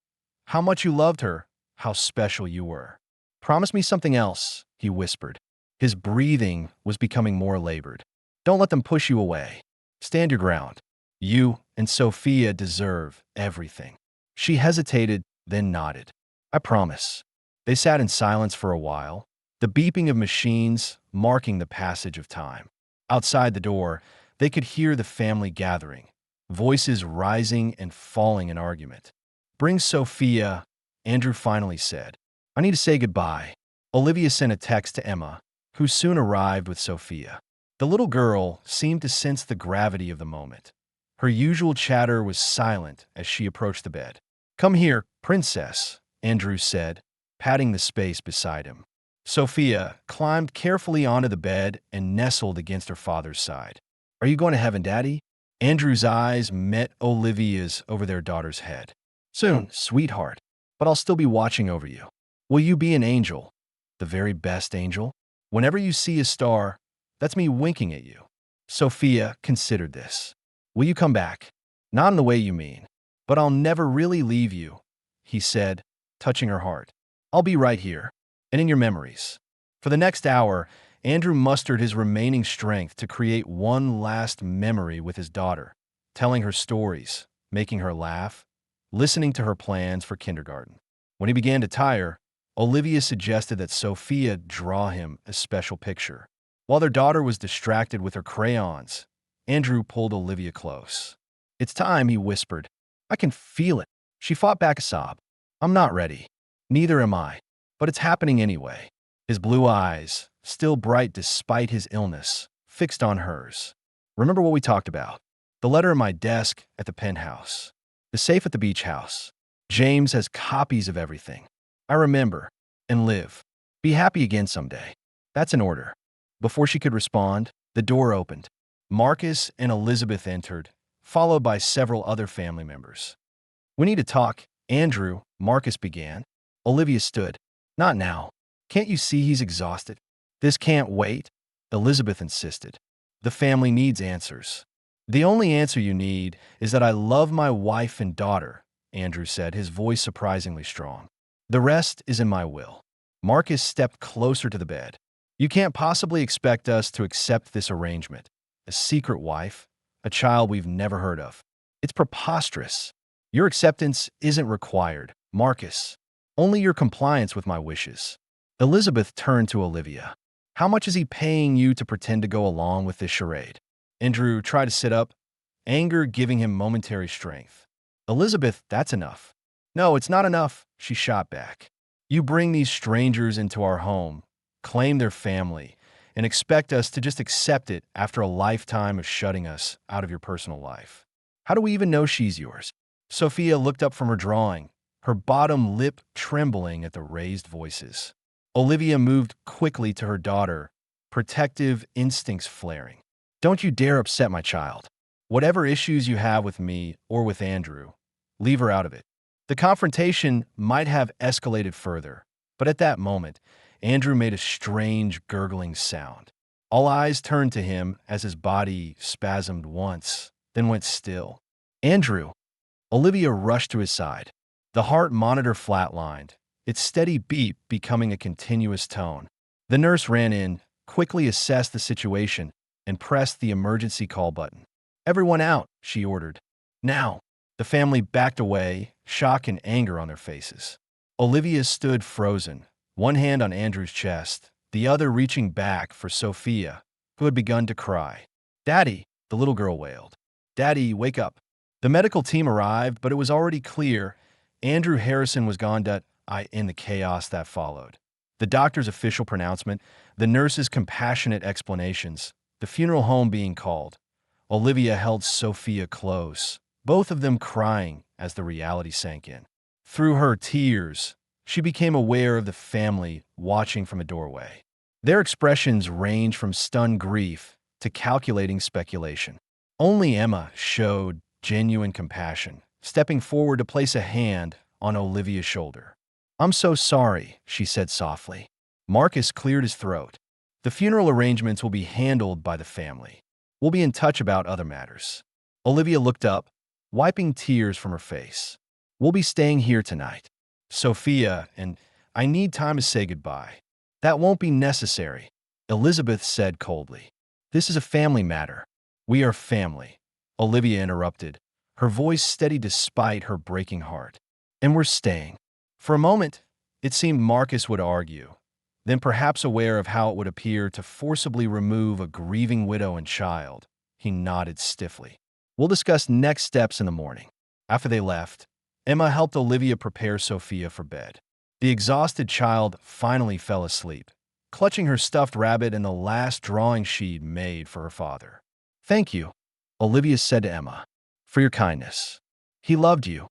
How much you loved her, how special you were. Promise me something else, he whispered. His breathing was becoming more labored. Don't let them push you away. Stand your ground. You and Sophia deserve everything. She hesitated, then nodded. I promise. They sat in silence for a while, the beeping of machines marking the passage of time. Outside the door, they could hear the family gathering, voices rising and falling in argument. Bring Sophia, Andrew finally said. I need to say goodbye. Olivia sent a text to Emma, who soon arrived with Sophia. The little girl seemed to sense the gravity of the moment. Her usual chatter was silent as she approached the bed. Come here, princess, Andrew said, patting the space beside him. Sophia climbed carefully onto the bed and nestled against her father's side. Are you going to heaven, Daddy? Andrew's eyes met Olivia's over their daughter's head. Soon, sweetheart, but I'll still be watching over you. Will you be an angel? The very best angel? Whenever you see a star, that's me winking at you. Sophia considered this. Will you come back? Not in the way you mean, but I'll never really leave you, he said, touching her heart. I'll be right here, and in your memories. For the next hour, Andrew mustered his remaining strength to create one last memory with his daughter, telling her stories, making her laugh, listening to her plans for kindergarten. When he began to tire, Olivia suggested that Sophia draw him a special picture. While their daughter was distracted with her crayons, Andrew pulled Olivia close. It's time, he whispered. I can feel it. She fought back a sob. I'm not ready. Neither am I. But it's happening anyway. His blue eyes, still bright despite his illness, fixed on hers. Remember what we talked about? The letter in my desk at the penthouse. The safe at the beach house. James has copies of everything. I remember. And live. Be happy again someday. That's an order. Before she could respond, the door opened. Marcus and Elizabeth entered, followed by several other family members. We need to talk, Andrew, Marcus began. Olivia stood. Not now. Can't you see he's exhausted? This can't wait, Elizabeth insisted. The family needs answers. The only answer you need is that I love my wife and daughter, Andrew said, his voice surprisingly strong. The rest is in my will. Marcus stepped closer to the bed. You can't possibly expect us to accept this arrangement. A secret wife, a child we've never heard of. It's preposterous. Your acceptance isn't required, Marcus. Only your compliance with my wishes. Elizabeth turned to Olivia. How much is he paying you to pretend to go along with this charade? Andrew tried to sit up, anger giving him momentary strength. Elizabeth, that's enough. No, it's not enough, she shot back. You bring these strangers into our home, claim their family, and expect us to just accept it after a lifetime of shutting us out of your personal life. How do we even know she's yours? Sophia looked up from her drawing, her bottom lip trembling at the raised voices. Olivia moved quickly to her daughter, protective instincts flaring. Don't you dare upset my child. Whatever issues you have with me or with Andrew, leave her out of it. The confrontation might have escalated further, but at that moment, Andrew made a strange gurgling sound. All eyes turned to him as his body spasmed once, then went still. Andrew! Olivia rushed to his side. The heart monitor flatlined, its steady beep becoming a continuous tone. The nurse ran in, quickly assessed the situation, and pressed the emergency call button. Everyone out, she ordered. Now! The family backed away, shock and anger on their faces. Olivia stood frozen, one hand on Andrew's chest, the other reaching back for Sophia, who had begun to cry. Daddy, the little girl wailed. Daddy, wake up. The medical team arrived, but it was already clear Andrew Harrison was gone in the chaos that followed. The doctor's official pronouncement, the nurse's compassionate explanations, the funeral home being called. Olivia held Sophia close, both of them crying as the reality sank in. Through her tears, she became aware of the family watching from a doorway. Their expressions ranged from stunned grief to calculating speculation. Only Emma showed genuine compassion, stepping forward to place a hand on Olivia's shoulder. "I'm so sorry," she said softly. Marcus cleared his throat. "The funeral arrangements will be handled by the family. We'll be in touch about other matters." Olivia looked up, wiping tears from her face. "We'll be staying here tonight. Sophia and I need time to say goodbye." "That won't be necessary," Elizabeth said coldly. "This is a family matter." "We are family," Olivia interrupted, her voice steady despite her breaking heart. "And we're staying." For a moment, it seemed Marcus would argue. Then, perhaps aware of how it would appear to forcibly remove a grieving widow and child, he nodded stiffly. "We'll discuss next steps in the morning." After they left, Emma helped Olivia prepare Sophia for bed. The exhausted child finally fell asleep, clutching her stuffed rabbit and the last drawing she'd made for her father. "Thank you," Olivia said to Emma, "for your kindness." "He loved you,"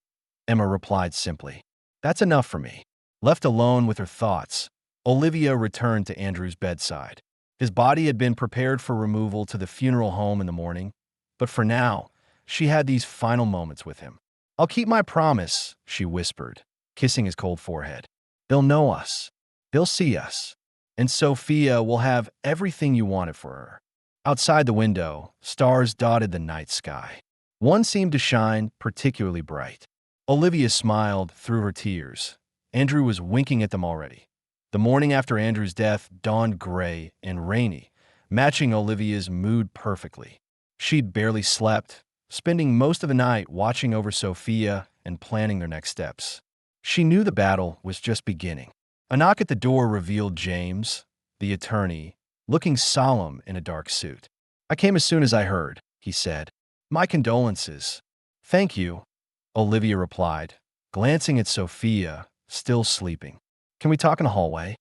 Emma replied simply. "That's enough for me." Left alone with her thoughts, Olivia returned to Andrew's bedside. His body had been prepared for removal to the funeral home in the morning, but for now, she had these final moments with him. "I'll keep my promise," she whispered, kissing his cold forehead. "They'll know us. They'll see us. And Sophia will have everything you wanted for her." Outside the window, stars dotted the night sky. One seemed to shine particularly bright. Olivia smiled through her tears. Andrew was winking at them already. The morning after Andrew's death dawned gray and rainy, matching Olivia's mood perfectly. She'd barely slept, spending most of the night watching over Sophia and planning their next steps. She knew the battle was just beginning. A knock at the door revealed James, the attorney, looking solemn in a dark suit. "I came as soon as I heard," he said. "My condolences." "Thank you," Olivia replied, glancing at Sophia, still sleeping. "Can we talk in the hallway?"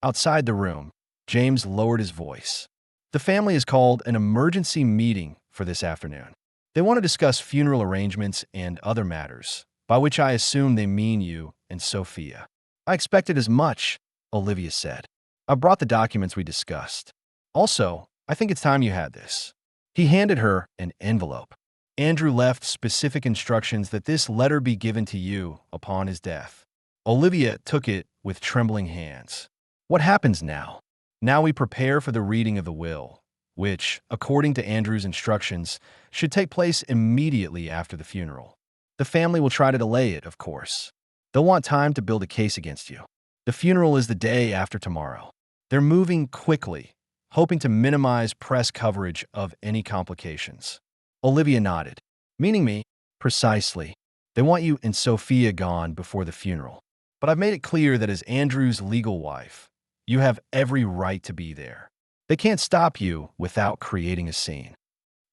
Outside the room, James lowered his voice. "The family has called an emergency meeting for this afternoon. They want to discuss funeral arrangements and other matters, by which I assume they mean you and Sophia." "I expected as much," Olivia said. "I brought the documents we discussed. Also, I think it's time you had this." He handed her an envelope. "Andrew left specific instructions that this letter be given to you upon his death." Olivia took it with trembling hands. "What happens now?" "Now we prepare for the reading of the will, which, according to Andrew's instructions, should take place immediately after the funeral. The family will try to delay it, of course. They'll want time to build a case against you. The funeral is the day after tomorrow. They're moving quickly, hoping to minimize press coverage of any complications." Olivia nodded. "Meaning me?" "Precisely. They want you and Sophia gone before the funeral. But I've made it clear that as Andrew's legal wife, you have every right to be there. They can't stop you without creating a scene."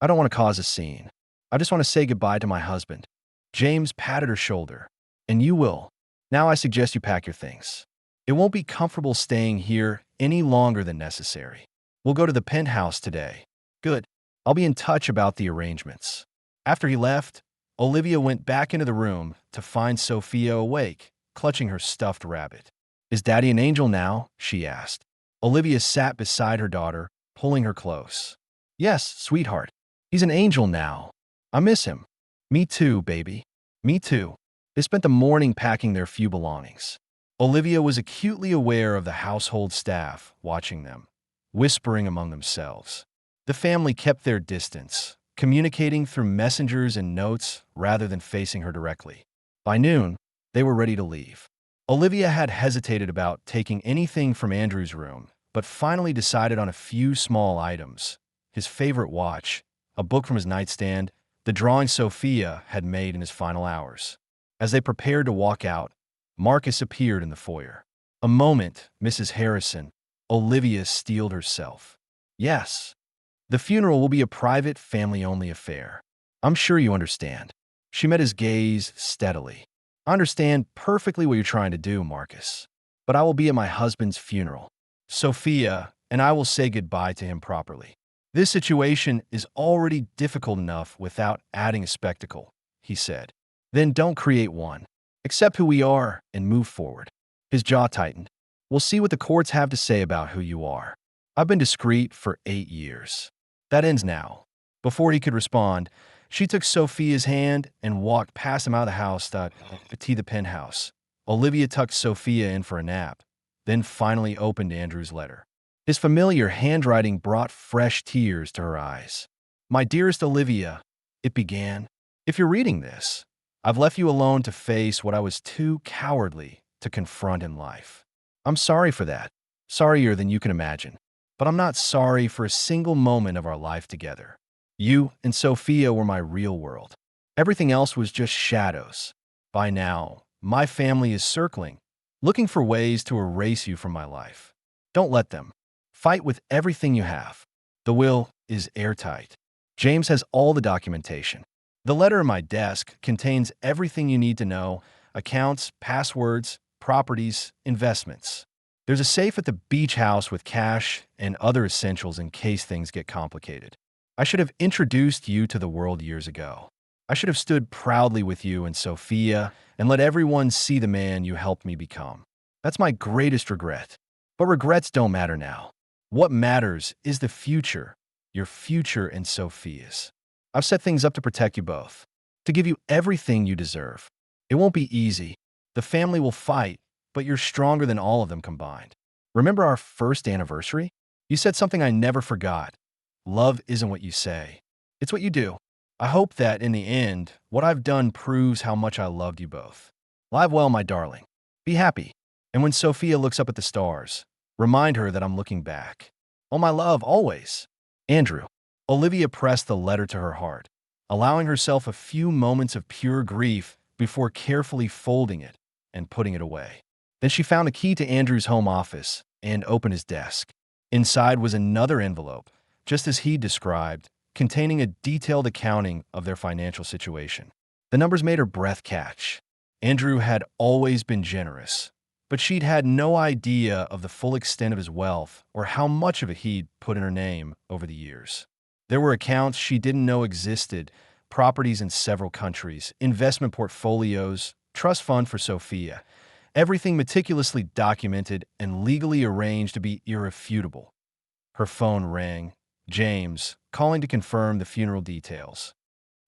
"I don't want to cause a scene. I just want to say goodbye to my husband." James patted her shoulder. "And you will. Now I suggest you pack your things. It won't be comfortable staying here any longer than necessary. We'll go to the penthouse today." "Good. I'll be in touch about the arrangements." After he left, Olivia went back into the room to find Sophia awake, clutching her stuffed rabbit. "Is Daddy an angel now?" she asked. Olivia sat beside her daughter, pulling her close. "Yes, sweetheart. He's an angel now. I miss him." "Me too, baby. Me too." They spent the morning packing their few belongings. Olivia was acutely aware of the household staff watching them, whispering among themselves. The family kept their distance, communicating through messengers and notes rather than facing her directly. By noon, they were ready to leave. Olivia had hesitated about taking anything from Andrew's room, but finally decided on a few small items: his favorite watch, a book from his nightstand, the drawing Sophia had made in his final hours. As they prepared to walk out, Marcus appeared in the foyer. "A moment, Mrs. Harrison," Olivia steeled herself. "Yes. The funeral will be a private, family-only affair. I'm sure you understand." She met his gaze steadily. "I understand perfectly what you're trying to do, Marcus. But I will be at my husband's funeral. Sophia and I will say goodbye to him properly. This situation is already difficult enough without adding a spectacle," he said. "Then don't create one." Accept who we are and move forward. His jaw tightened. We'll see what the courts have to say about who you are. I've been discreet for 8 years. That ends now. Before he could respond, she took Sophia's hand and walked past him out of the house to the penthouse. Olivia tucked Sophia in for a nap, then finally opened Andrew's letter. His familiar handwriting brought fresh tears to her eyes. My dearest Olivia, it began. If you're reading this, I've left you alone to face what I was too cowardly to confront in life. I'm sorry for that, sorrier than you can imagine. But I'm not sorry for a single moment of our life together. You and Sophia were my real world. Everything else was just shadows. By now, my family is circling, looking for ways to erase you from my life. Don't let them. Fight with everything you have. The will is airtight. James has all the documentation. The letter in my desk contains everything you need to know: accounts, passwords, properties, investments. There's a safe at the beach house with cash and other essentials in case things get complicated. I should have introduced you to the world years ago. I should have stood proudly with you and Sophia and let everyone see the man you helped me become. That's my greatest regret. But regrets don't matter now. What matters is the future, your future and Sophia's. I've set things up to protect you both, to give you everything you deserve. It won't be easy. The family will fight, but you're stronger than all of them combined. Remember our first anniversary? You said something I never forgot. Love isn't what you say. It's what you do. I hope that, in the end, what I've done proves how much I loved you both. Live well, my darling. Be happy. And when Sophia looks up at the stars, remind her that I'm looking back. Oh, my love, always. Andrew. Olivia pressed the letter to her heart, allowing herself a few moments of pure grief before carefully folding it and putting it away. Then she found a key to Andrew's home office and opened his desk. Inside was another envelope, just as he described, containing a detailed accounting of their financial situation. The numbers made her breath catch. Andrew had always been generous, but she'd had no idea of the full extent of his wealth or how much of it he'd put in her name over the years. There were accounts she didn't know existed, properties in several countries, investment portfolios, trust fund for Sophia, everything meticulously documented and legally arranged to be irrefutable. Her phone rang. James, calling to confirm the funeral details.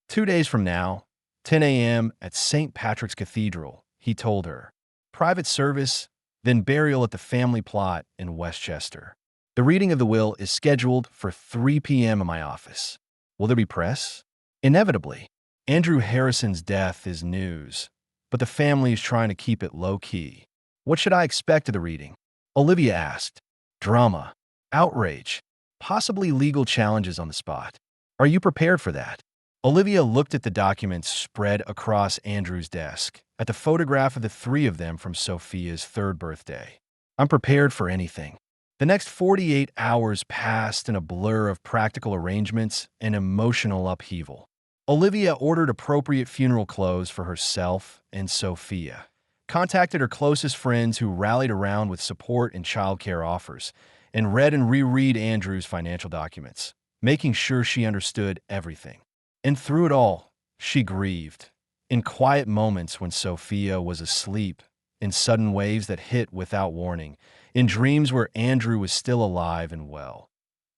2 days from now, 10 a.m. at St. Patrick's Cathedral, he told her. Private service, then burial at the family plot in Westchester. The reading of the will is scheduled for 3 p.m. in my office. Will there be press? Inevitably. Andrew Harrison's death is news, but the family is trying to keep it low-key. What should I expect of the reading? Olivia asked. Drama, outrage, possibly legal challenges on the spot. Are you prepared for that? Olivia looked at the documents spread across Andrew's desk, at the photograph of the three of them from Sophia's 3rd birthday. I'm prepared for anything. The next 48 hours passed in a blur of practical arrangements and emotional upheaval. Olivia ordered appropriate funeral clothes for herself and Sophia, contacted her closest friends who rallied around with support and childcare offers, and read and reread Andrew's financial documents, making sure she understood everything. And through it all, she grieved. In quiet moments when Sophia was asleep, in sudden waves that hit without warning, in dreams where Andrew was still alive and well.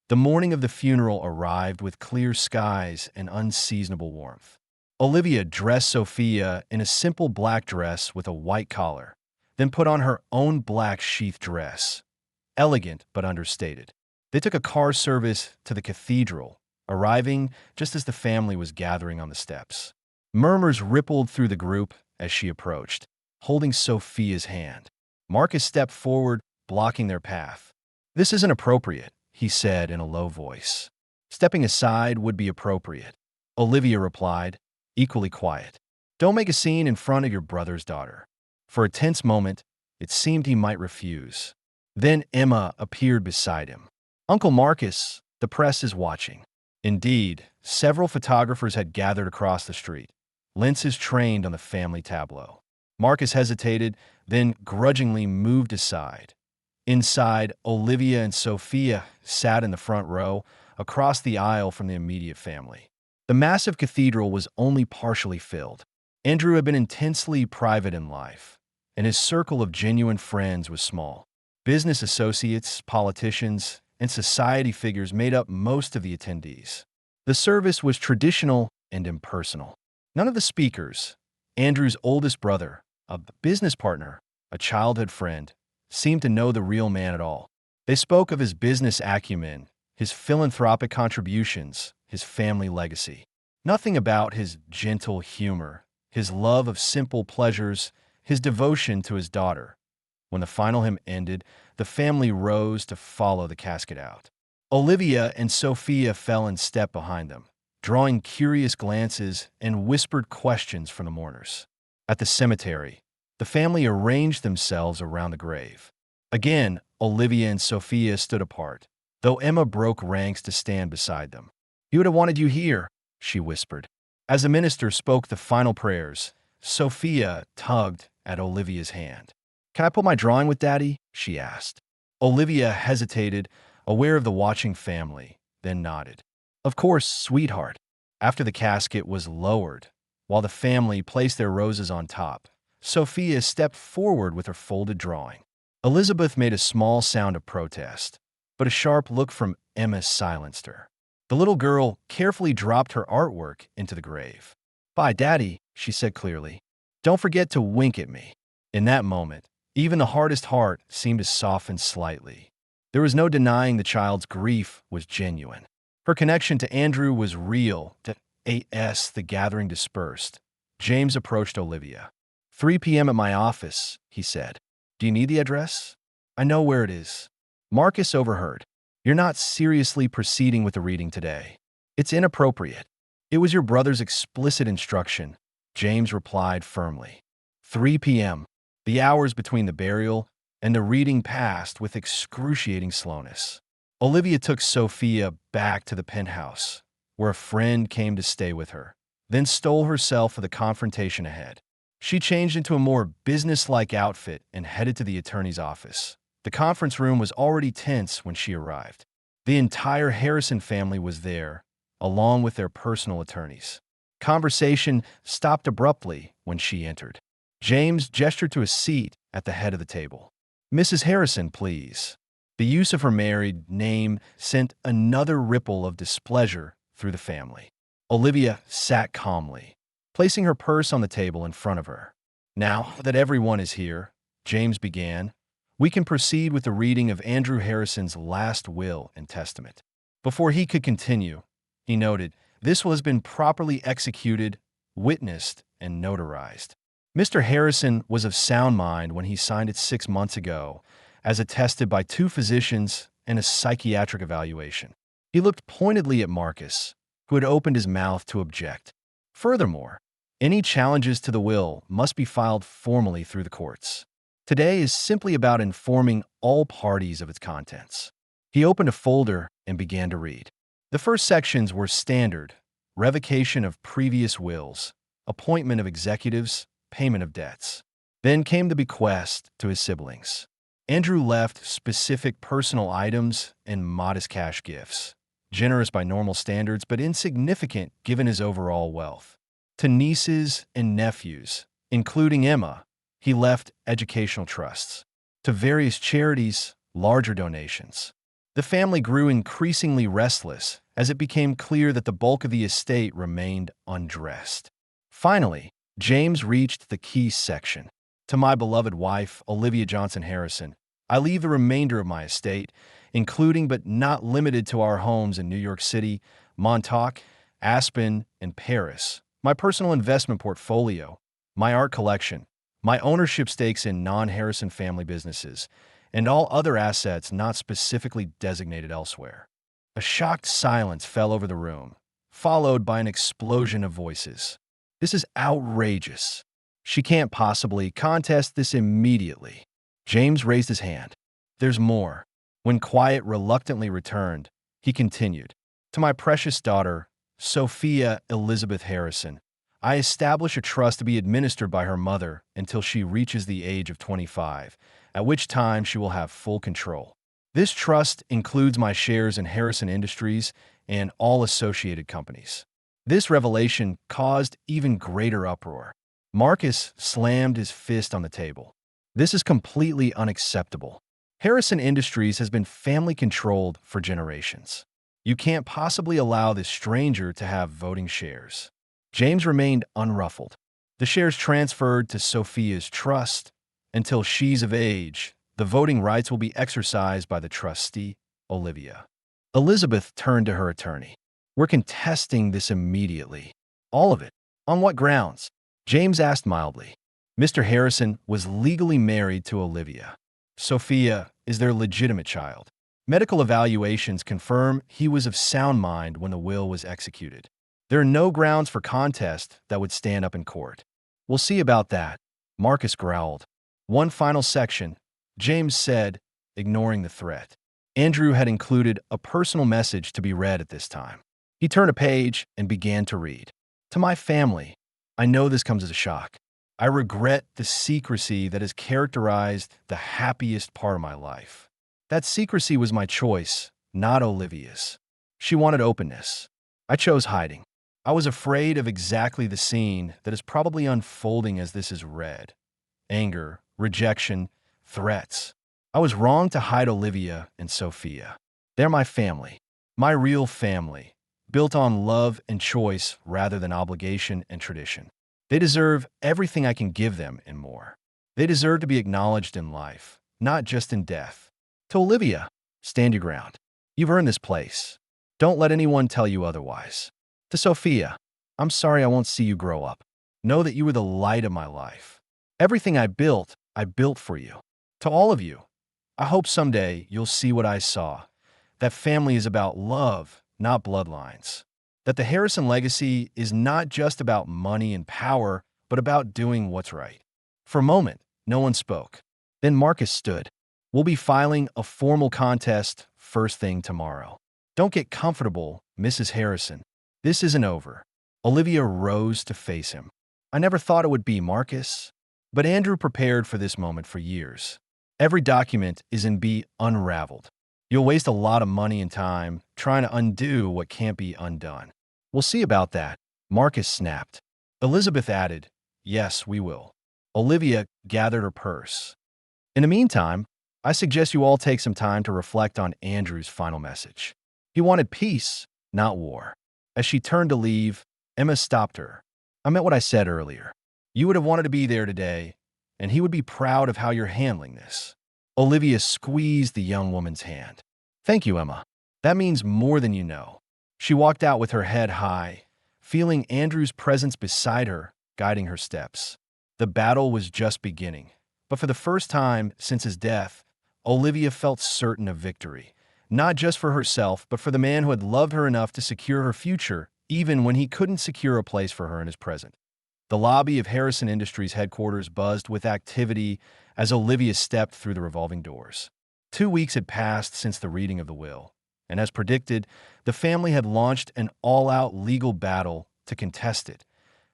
The morning of the funeral arrived with clear skies and unseasonable warmth. Olivia dressed Sophia in a simple black dress with a white collar, then put on her own black sheath dress. Elegant but understated. They took a car service to the cathedral, arriving just as the family was gathering on the steps. Murmurs rippled through the group as she approached, holding Sophia's hand. Marcus stepped forward, blocking their path. This isn't appropriate, he said in a low voice. Stepping aside would be appropriate, Olivia replied, equally quiet. Don't make a scene in front of your brother's daughter. For a tense moment, it seemed he might refuse. Then Emma appeared beside him. Uncle Marcus, the press is watching. Indeed, several photographers had gathered across the street, lenses trained on the family tableau. Marcus hesitated, then grudgingly moved aside. Inside, Olivia and Sophia sat in the front row, across the aisle from the immediate family. The massive cathedral was only partially filled. Andrew had been intensely private in life, and his circle of genuine friends was small. Business associates, politicians, and society figures made up most of the attendees. The service was traditional and impersonal. None of the speakers, Andrew's oldest brother, a business partner, a childhood friend, seemed to know the real man at all. They spoke of his business acumen, his philanthropic contributions, his family legacy. Nothing about his gentle humor, his love of simple pleasures, his devotion to his daughter. When the final hymn ended, the family rose to follow the casket out. Olivia and Sophia fell in step behind them, drawing curious glances and whispered questions from the mourners. At the cemetery, the family arranged themselves around the grave. Again, Olivia and Sophia stood apart, though Emma broke ranks to stand beside them. "You would have wanted you here," she whispered. As the minister spoke the final prayers, Sophia tugged at Olivia's hand. "Can I put my drawing with Daddy?" she asked. Olivia hesitated, aware of the watching family, then nodded. "Of course, sweetheart." After the casket was lowered, while the family placed their roses on top, Sophia stepped forward with her folded drawing. Elizabeth made a small sound of protest, but a sharp look from Emma silenced her. The little girl carefully dropped her artwork into the grave. "Bye, Daddy," she said clearly. "Don't forget to wink at me." In that moment, even the hardest heart seemed to soften slightly. There was no denying the child's grief was genuine. Her connection to Andrew was real. As the gathering dispersed, James approached Olivia. 3 p.m. at my office," he said. "Do you need the address?" "I know where it is." Marcus overheard. "You're not seriously proceeding with the reading today. It's inappropriate." "It was your brother's explicit instruction," James replied firmly. 3 p.m. The hours between the burial and the reading passed with excruciating slowness. Olivia took Sophia back to the penthouse, where a friend came to stay with her, then stole herself for the confrontation ahead. She changed into a more businesslike outfit and headed to the attorney's office. The conference room was already tense when she arrived. The entire Harrison family was there, along with their personal attorneys. Conversation stopped abruptly when she entered. James gestured to a seat at the head of the table. "Mrs. Harrison, please." The use of her married name sent another ripple of displeasure through the family. Olivia sat calmly, placing her purse on the table in front of her. "Now that everyone is here," James began, "we can proceed with the reading of Andrew Harrison's last will and testament." Before he could continue, he noted, "This will has been properly executed, witnessed, and notarized. Mr. Harrison was of sound mind when he signed it 6 months ago, as attested by 2 physicians and a psychiatric evaluation." He looked pointedly at Marcus, who had opened his mouth to object. "Furthermore, any challenges to the will must be filed formally through the courts. Today is simply about informing all parties of its contents." He opened a folder and began to read. The first sections were standard: revocation of previous wills, appointment of executives, payment of debts. Then came the bequest to his siblings. Andrew left specific personal items and modest cash gifts, generous by normal standards but insignificant given his overall wealth. To nieces and nephews, including Emma, he left educational trusts. To various charities, larger donations. The family grew increasingly restless as it became clear that the bulk of the estate remained undressed. Finally, James reached the key section. "To my beloved wife, Olivia Johnson Harrison, I leave the remainder of my estate, including but not limited to our homes in New York City, Montauk, Aspen, and Paris, my personal investment portfolio, my art collection, my ownership stakes in non-Harrison family businesses, and all other assets not specifically designated elsewhere." A shocked silence fell over the room, followed by an explosion of voices. "This is outrageous. She can't possibly contest this immediately." James raised his hand. "There's more." When quiet reluctantly returned, he continued, "To my precious daughter, Sophia Elizabeth Harrison, I establish a trust to be administered by her mother until she reaches the age of 25, at which time she will have full control. This trust includes my shares in Harrison Industries and all associated companies." This revelation caused even greater uproar. Marcus slammed his fist on the table. This is completely unacceptable. Harrison Industries has been family-controlled for generations. You can't possibly allow this stranger to have voting shares. James remained unruffled. The shares transferred to Sophia's trust. Until she's of age, the voting rights will be exercised by the trustee, Olivia. Elizabeth turned to her attorney. We're contesting this immediately. All of it. On what grounds? James asked mildly. Mr. Harrison was legally married to Olivia. Sophia is their legitimate child. Medical evaluations confirm he was of sound mind when the will was executed. There are no grounds for contest that would stand up in court. We'll see about that, Marcus growled. One final section, James said, ignoring the threat. Andrew had included a personal message to be read at this time. He turned a page and began to read. To my family, I know this comes as a shock. I regret the secrecy that has characterized the happiest part of my life. That secrecy was my choice, not Olivia's. She wanted openness. I chose hiding. I was afraid of exactly the scene that is probably unfolding as this is read. Anger, rejection, threats. I was wrong to hide Olivia and Sophia. They're my family, my real family, built on love and choice rather than obligation and tradition. They deserve everything I can give them and more. They deserve to be acknowledged in life, not just in death. To Olivia, stand your ground. You've earned this place. Don't let anyone tell you otherwise. To Sophia, I'm sorry I won't see you grow up. Know that you were the light of my life. Everything I built for you. To all of you, I hope someday you'll see what I saw. That family is about love, not bloodlines. That the Harrison legacy is not just about money and power, but about doing what's right. For a moment, no one spoke. Then Marcus stood. We'll be filing a formal contest first thing tomorrow. Don't get comfortable, Mrs. Harrison. This isn't over. Olivia rose to face him. I never thought it would be Marcus. But Andrew prepared for this moment for years. Every document is in be unraveled. You'll waste a lot of money and time trying to undo what can't be undone. We'll see about that, Marcus snapped. Elizabeth added, yes, we will. Olivia gathered her purse. In the meantime, I suggest you all take some time to reflect on Andrew's final message. He wanted peace, not war. As she turned to leave, Emma stopped her. I meant what I said earlier. You would have wanted to be there today, and he would be proud of how you're handling this. Olivia squeezed the young woman's hand. Thank you, Emma. That means more than you know. She walked out with her head high, feeling Andrew's presence beside her, guiding her steps. The battle was just beginning, but for the first time since his death, Olivia felt certain of victory, not just for herself, but for the man who had loved her enough to secure her future, even when he couldn't secure a place for her in his present. The lobby of Harrison Industries headquarters buzzed with activity as Olivia stepped through the revolving doors. 2 weeks had passed since the reading of the will, and as predicted, the family had launched an all-out legal battle to contest it.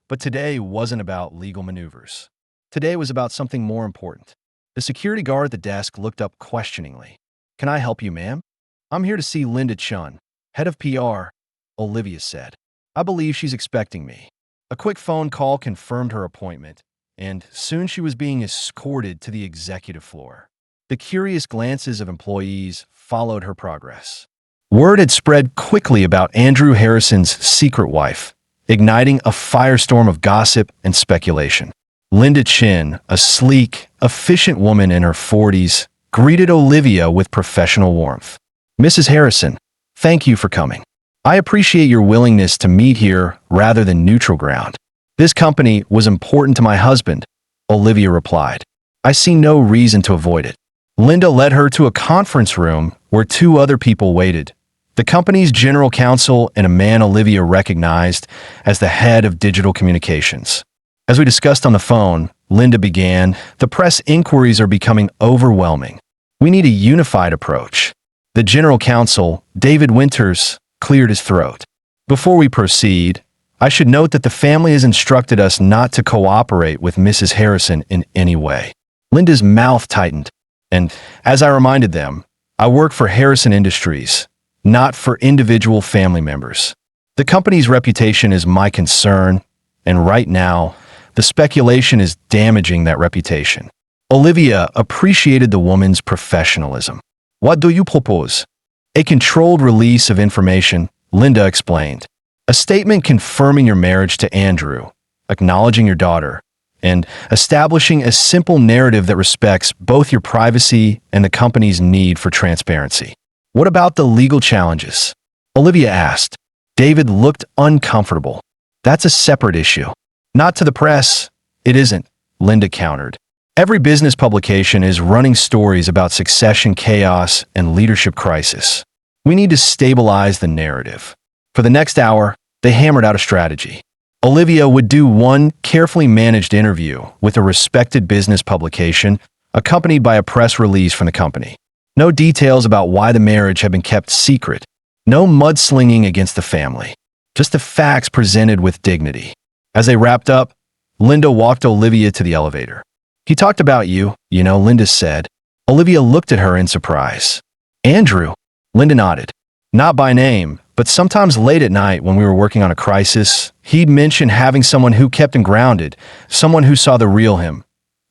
But today wasn't about legal maneuvers. Today was about something more important. The security guard at the desk looked up questioningly. Can I help you, ma'am? I'm here to see Linda Chun, head of PR, Olivia said. I believe she's expecting me. A quick phone call confirmed her appointment, and soon she was being escorted to the executive floor. The curious glances of employees followed her progress. Word had spread quickly about Andrew Harrison's secret wife, igniting a firestorm of gossip and speculation. Linda Chin, a sleek, efficient woman in her 40s, greeted Olivia with professional warmth. Mrs. Harrison, thank you for coming. I appreciate your willingness to meet here rather than neutral ground. This company was important to my husband, Olivia replied. I see no reason to avoid it. Linda led her to a conference room where 2 other people waited. The company's general counsel and a man Olivia recognized as the head of digital communications. As we discussed on the phone, Linda began, the press inquiries are becoming overwhelming. We need a unified approach. The general counsel, David Winters, cleared his throat. Before we proceed, I should note that the family has instructed us not to cooperate with Mrs. Harrison in any way. Linda's mouth tightened, and as I reminded them, I work for Harrison Industries, not for individual family members. The company's reputation is my concern, and right now, The speculation is damaging that reputation. Olivia appreciated the woman's professionalism. What do you propose? A controlled release of information, Linda explained. A statement confirming your marriage to Andrew, acknowledging your daughter, and establishing a simple narrative that respects both your privacy and the company's need for transparency. What about the legal challenges? Olivia asked. David looked uncomfortable. That's a separate issue. Not to the press. It isn't, Linda countered. Every business publication is running stories about succession chaos and leadership crisis. We need to stabilize the narrative. For the next hour, they hammered out a strategy. Olivia would do one carefully managed interview with a respected business publication, accompanied by a press release from the company. No details about why the marriage had been kept secret. No mudslinging against the family. Just the facts presented with dignity. As they wrapped up, Linda walked Olivia to the elevator. He talked about you, Linda said. Olivia looked at her in surprise. Andrew? Linda nodded. Not by name, but sometimes late at night when we were working on a crisis, he'd mention having someone who kept him grounded, someone who saw the real him,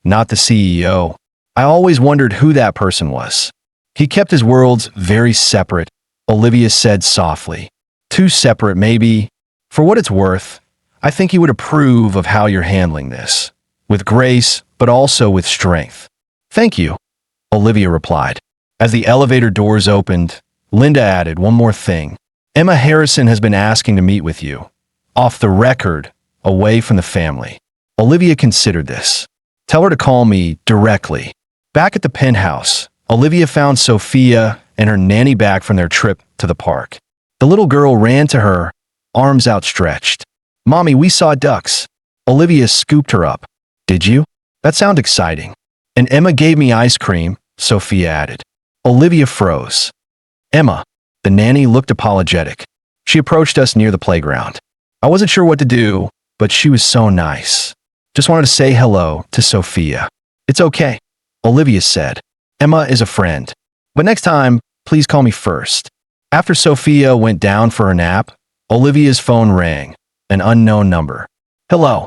not the CEO. I always wondered who that person was. He kept his worlds very separate, Olivia said softly. Too separate, maybe. For what it's worth, I think he would approve of how you're handling this. With grace, but also with strength. Thank you, Olivia replied. As the elevator doors opened, Linda added one more thing. Emma Harrison has been asking to meet with you. Off the record, away from the family. Olivia considered this. Tell her to call me directly. Back at the penthouse, Olivia found Sophia and her nanny back from their trip to the park. The little girl ran to her, arms outstretched. Mommy, we saw ducks. Olivia scooped her up. Did you? That sounds exciting. And Emma gave me ice cream, Sophia added. Olivia froze. Emma, the nanny looked apologetic. She approached us near the playground. I wasn't sure what to do, but she was so nice. Just wanted to say hello to Sophia. It's okay, Olivia said. Emma is a friend. But next time, please call me first. After Sophia went down for her nap, Olivia's phone rang. An unknown number. Hello,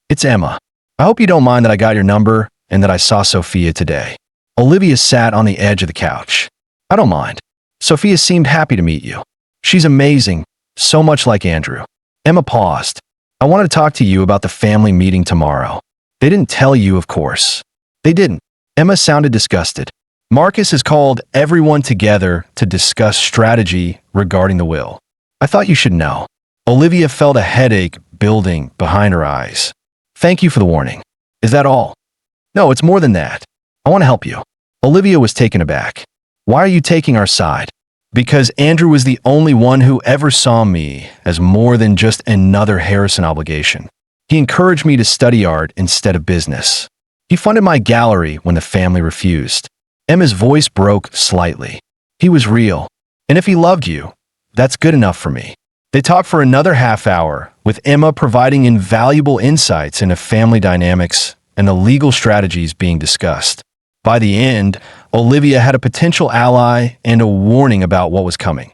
it's Emma. I hope you don't mind that I got your number and that I saw Sophia today. Olivia sat on the edge of the couch. I don't mind. Sophia seemed happy to meet you. She's amazing, so much like Andrew. Emma paused. I wanted to talk to you about the family meeting tomorrow. They didn't tell you, of course. They didn't. Emma sounded disgusted. Marcus has called everyone together to discuss strategy regarding the will. I thought you should know. Olivia felt a headache building behind her eyes. Thank you for the warning. Is that all? No, it's more than that. I want to help you. Olivia was taken aback. Why are you taking our side? Because Andrew was the only one who ever saw me as more than just another Harrison obligation. He encouraged me to study art instead of business. He funded my gallery when the family refused. Emma's voice broke slightly. He was real. And if he loved you, that's good enough for me. They talked for another half hour, with Emma providing invaluable insights into family dynamics and the legal strategies being discussed. By the end, Olivia had a potential ally and a warning about what was coming.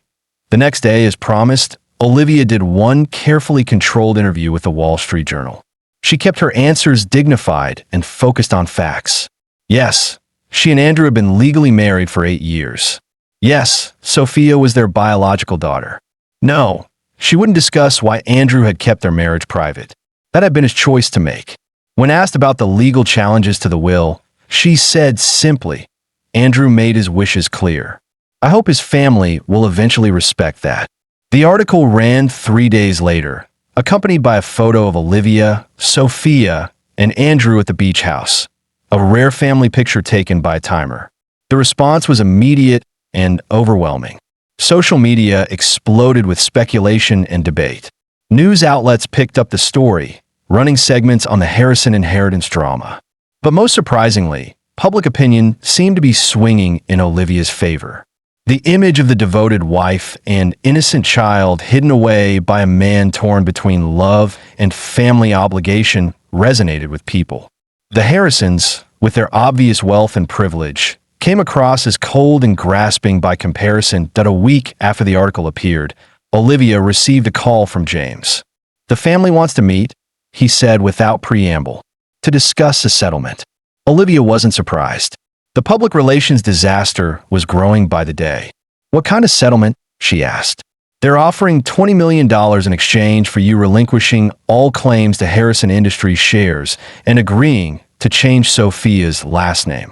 The next day, as promised, Olivia did one carefully controlled interview with the Wall Street Journal. She kept her answers dignified and focused on facts. Yes, she and Andrew had been legally married for 8 years. Yes, Sophia was their biological daughter. No, she wouldn't discuss why Andrew had kept their marriage private. That had been his choice to make. When asked about the legal challenges to the will, she said simply, Andrew made his wishes clear. I hope his family will eventually respect that. The article ran 3 days later, accompanied by a photo of Olivia, Sophia, and Andrew at the beach house, a rare family picture taken by a timer. The response was immediate and overwhelming. Social media exploded with speculation and debate. News outlets picked up the story, running segments on the Harrison inheritance drama. But most surprisingly, public opinion seemed to be swinging in Olivia's favor. The image of the devoted wife and innocent child hidden away by a man torn between love and family obligation resonated with people. The Harrisons, with their obvious wealth and privilege, came across as cold and grasping by comparison that a week after the article appeared, Olivia received a call from James. The family wants to meet, he said without preamble, to discuss a settlement. Olivia wasn't surprised. The public relations disaster was growing by the day. What kind of settlement? She asked. They're offering $20 million in exchange for you relinquishing all claims to Harrison Industries shares and agreeing to change Sophia's last name.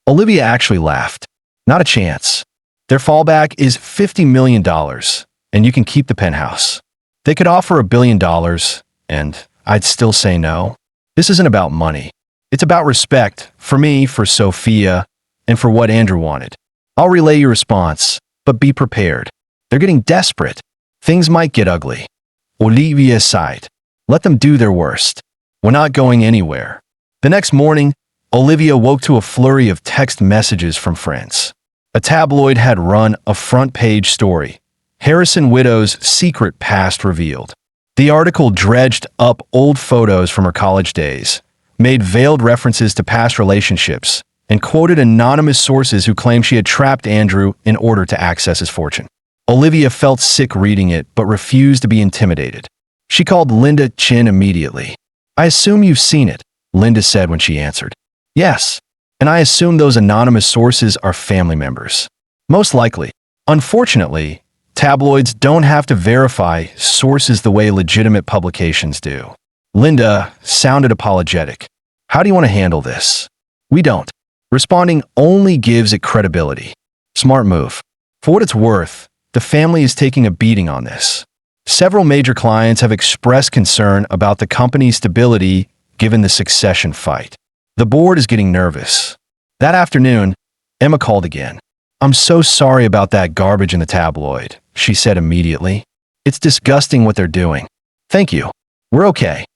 Olivia actually laughed. Not a chance. Their fallback is $50 million, and you can keep the penthouse. They could offer $1 billion, and I'd still say no. This isn't about money. It's about respect, for me, for Sophia, and for what Andrew wanted. I'll relay your response, but be prepared. They're getting desperate. Things might get ugly. Olivia sighed. Let them do their worst. We're not going anywhere. The next morning, Olivia woke to a flurry of text messages from friends. A tabloid had run a front-page story. Harrison widow's secret past revealed. The article dredged up old photos from her college days, made veiled references to past relationships, and quoted anonymous sources who claimed she had trapped Andrew in order to access his fortune. Olivia felt sick reading it, but refused to be intimidated. She called Linda Chin immediately. I assume you've seen it, Linda said when she answered. Yes, and I assume those anonymous sources are family members. Most likely. Unfortunately, tabloids don't have to verify sources the way legitimate publications do. Linda sounded apologetic. How do you want to handle this? We don't. Responding only gives it credibility. Smart move. For what it's worth, the family is taking a beating on this. Several major clients have expressed concern about the company's stability given the succession fight. The board is getting nervous. That afternoon, Emma called again. I'm so sorry about that garbage in the tabloid, she said immediately. It's disgusting what they're doing. Thank you. We're okay.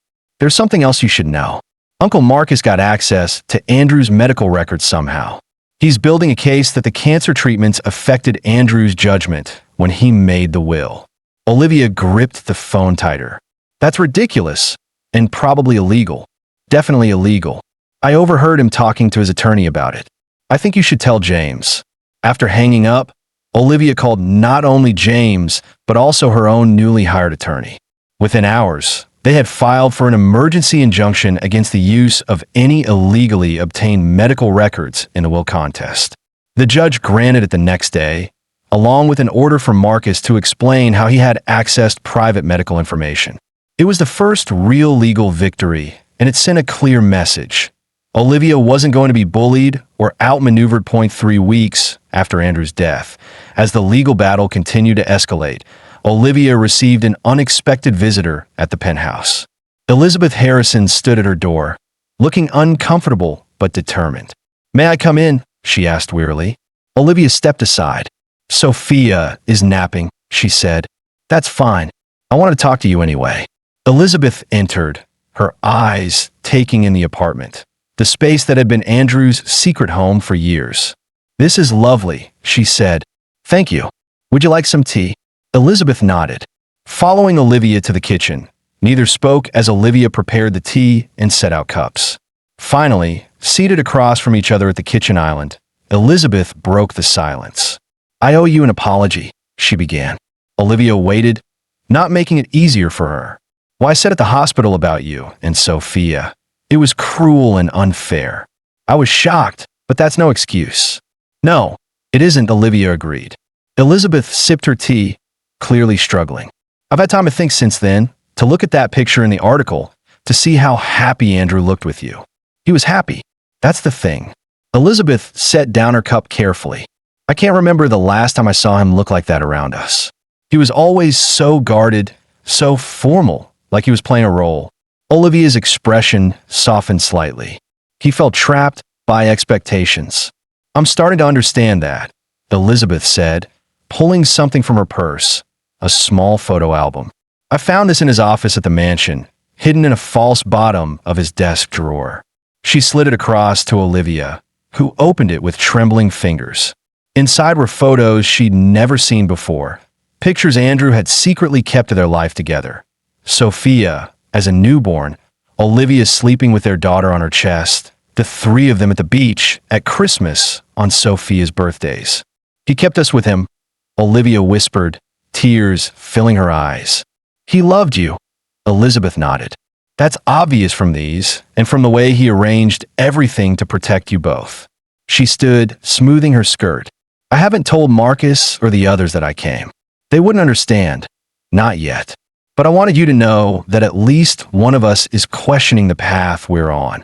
There's something else you should know. Uncle Marcus got access to Andrew's medical records somehow. He's building a case that the cancer treatments affected Andrew's judgment when he made the will. Olivia gripped the phone tighter. That's ridiculous and probably illegal. Definitely illegal. I overheard him talking to his attorney about it. I think you should tell James. After hanging up, Olivia called not only James, but also her own newly hired attorney. Within hours, they had filed for an emergency injunction against the use of any illegally obtained medical records in the will contest. The judge granted it the next day, along with an order from Marcus to explain how he had accessed private medical information. It was the first real legal victory, and it sent a clear message. Olivia wasn't going to be bullied or outmaneuvered 3 weeks after Andrew's death. As the legal battle continued to escalate, Olivia received an unexpected visitor at the penthouse. Elizabeth Harrison stood at her door, looking uncomfortable but determined. May I come in? She asked wearily. Olivia stepped aside. Sophia is napping, she said. That's fine. I want to talk to you anyway. Elizabeth entered, her eyes taking in the apartment, the space that had been Andrew's secret home for years. This is lovely, she said. Thank you. Would you like some tea? Elizabeth nodded. Following Olivia to the kitchen, neither spoke as Olivia prepared the tea and set out cups. Finally, seated across from each other at the kitchen island, Elizabeth broke the silence. I owe you an apology, she began. Olivia waited, not making it easier for her. Well, I said at the hospital about you and Sophia. It was cruel and unfair. I was shocked, but that's no excuse. No, it isn't, Olivia agreed. Elizabeth sipped her tea, clearly struggling. I've had time to think since then, to look at that picture in the article, to see how happy Andrew looked with you. He was happy. That's the thing. Elizabeth set down her cup carefully. I can't remember the last time I saw him look like that around us. He was always so guarded, so formal, like he was playing a role. Olivia's expression softened slightly. He felt trapped by expectations. I'm starting to understand that, Elizabeth said, pulling something from her purse, a small photo album. I found this in his office at the mansion, hidden in a false bottom of his desk drawer. She slid it across to Olivia, who opened it with trembling fingers. Inside were photos she'd never seen before, pictures Andrew had secretly kept of their life together. Sophia, as a newborn, Olivia sleeping with their daughter on her chest, the three of them at the beach at Christmas on Sophia's birthdays. He kept us with him, Olivia whispered, tears filling her eyes. He loved you, Elizabeth nodded. That's obvious from these, and from the way he arranged everything to protect you both. She stood, smoothing her skirt. I haven't told Marcus or the others that I came. They wouldn't understand. Not yet. But I wanted you to know that at least one of us is questioning the path we're on.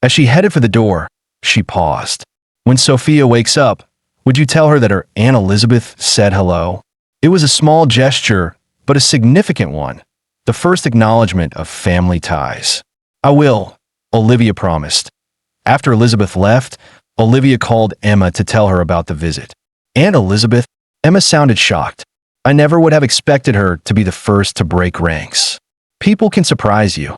As she headed for the door, she paused. When Sophia wakes up, would you tell her that her Aunt Elizabeth said hello? It was a small gesture, but a significant one. The first acknowledgement of family ties. I will, Olivia promised. After Elizabeth left, Olivia called Emma to tell her about the visit. Aunt Elizabeth? Emma sounded shocked. I never would have expected her to be the first to break ranks. People can surprise you,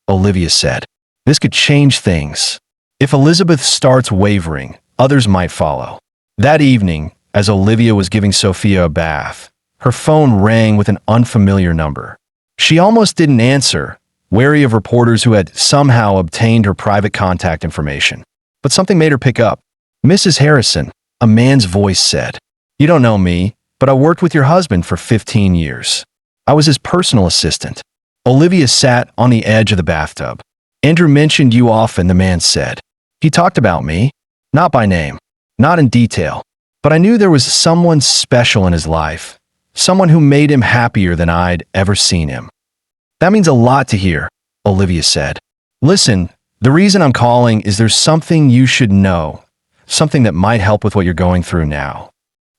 Olivia said. This could change things. If Elizabeth starts wavering, others might follow. That evening, as Olivia was giving Sophia a bath, her phone rang with an unfamiliar number. She almost didn't answer, wary of reporters who had somehow obtained her private contact information. But something made her pick up. Mrs. Harrison, a man's voice said. You don't know me, but I worked with your husband for 15 years. I was his personal assistant. Olivia sat on the edge of the bathtub. Andrew mentioned you often, the man said. He talked about me, not by name, not in detail, but I knew there was someone special in his life, someone who made him happier than I'd ever seen him. That means a lot to hear, Olivia said. Listen, the reason I'm calling is there's something you should know, something that might help with what you're going through now.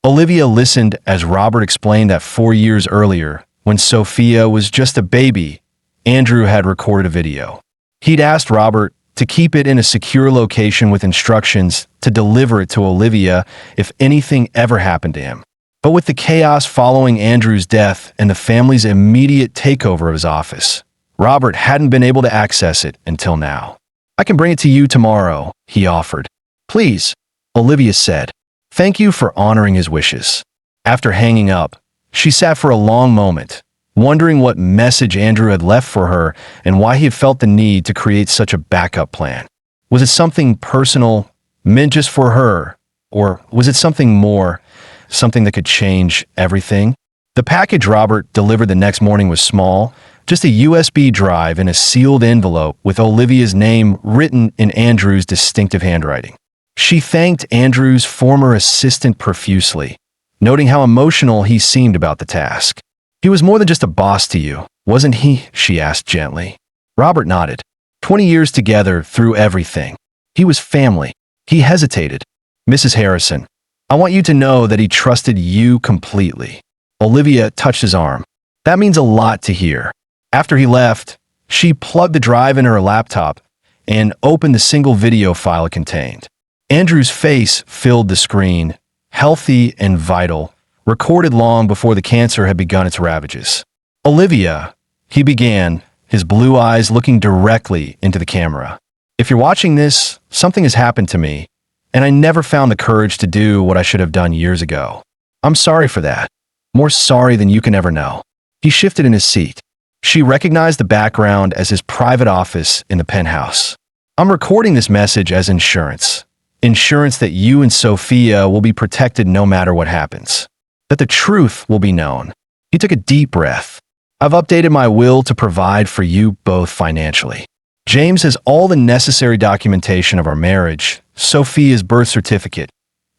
Olivia listened as Robert explained that 4 years earlier, when Sophia was just a baby, Andrew had recorded a video. He'd asked Robert to keep it in a secure location with instructions to deliver it to Olivia if anything ever happened to him. But with the chaos following Andrew's death and the family's immediate takeover of his office, Robert hadn't been able to access it until now. I can bring it to you tomorrow, he offered. Please, Olivia said. Thank you for honoring his wishes. After hanging up, she sat for a long moment, wondering what message Andrew had left for her and why he had felt the need to create such a backup plan. Was it something personal, meant just for her, or was it something more, something that could change everything? The package Robert delivered the next morning was small, just a USB drive in a sealed envelope with Olivia's name written in Andrew's distinctive handwriting. She thanked Andrew's former assistant profusely, noting how emotional he seemed about the task. He was more than just a boss to you, wasn't he? She asked gently. Robert nodded. 20 years together through everything. He was family. He hesitated. Mrs. Harrison, I want you to know that he trusted you completely. Olivia touched his arm. That means a lot to hear. After he left, she plugged the drive in her laptop and opened the single video file it contained. Andrew's face filled the screen, healthy and vital, recorded long before the cancer had begun its ravages. Olivia, he began, his blue eyes looking directly into the camera. If you're watching this, something has happened to me, and I never found the courage to do what I should have done years ago. I'm sorry for that. More sorry than you can ever know. He shifted in his seat. She recognized the background as his private office in the penthouse. I'm recording this message as insurance. Insurance that you and Sophia will be protected no matter what happens. That the truth will be known. He took a deep breath. I've updated my will to provide for you both financially. James has all the necessary documentation of our marriage, Sophia's birth certificate,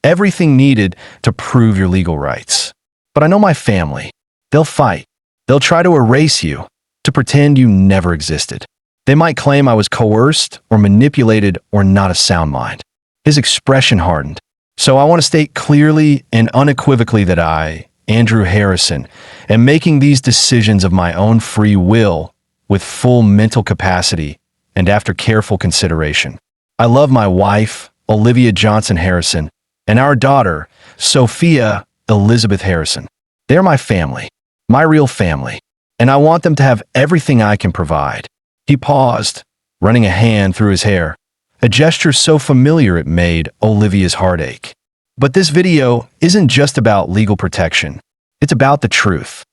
everything needed to prove your legal rights. But I know my family. They'll fight. They'll try to erase you, to pretend you never existed. They might claim I was coerced or manipulated or not a sound mind. His expression hardened. So I want to state clearly and unequivocally that I, Andrew Harrison, am making these decisions of my own free will with full mental capacity and after careful consideration. I love my wife, Olivia Johnson Harrison, and our daughter, Sophia Elizabeth Harrison. They're my family, my real family, and I want them to have everything I can provide. He paused, running a hand through his hair, a gesture so familiar it made Olivia's heart ache. But this video isn't just about legal protection. It's about the truth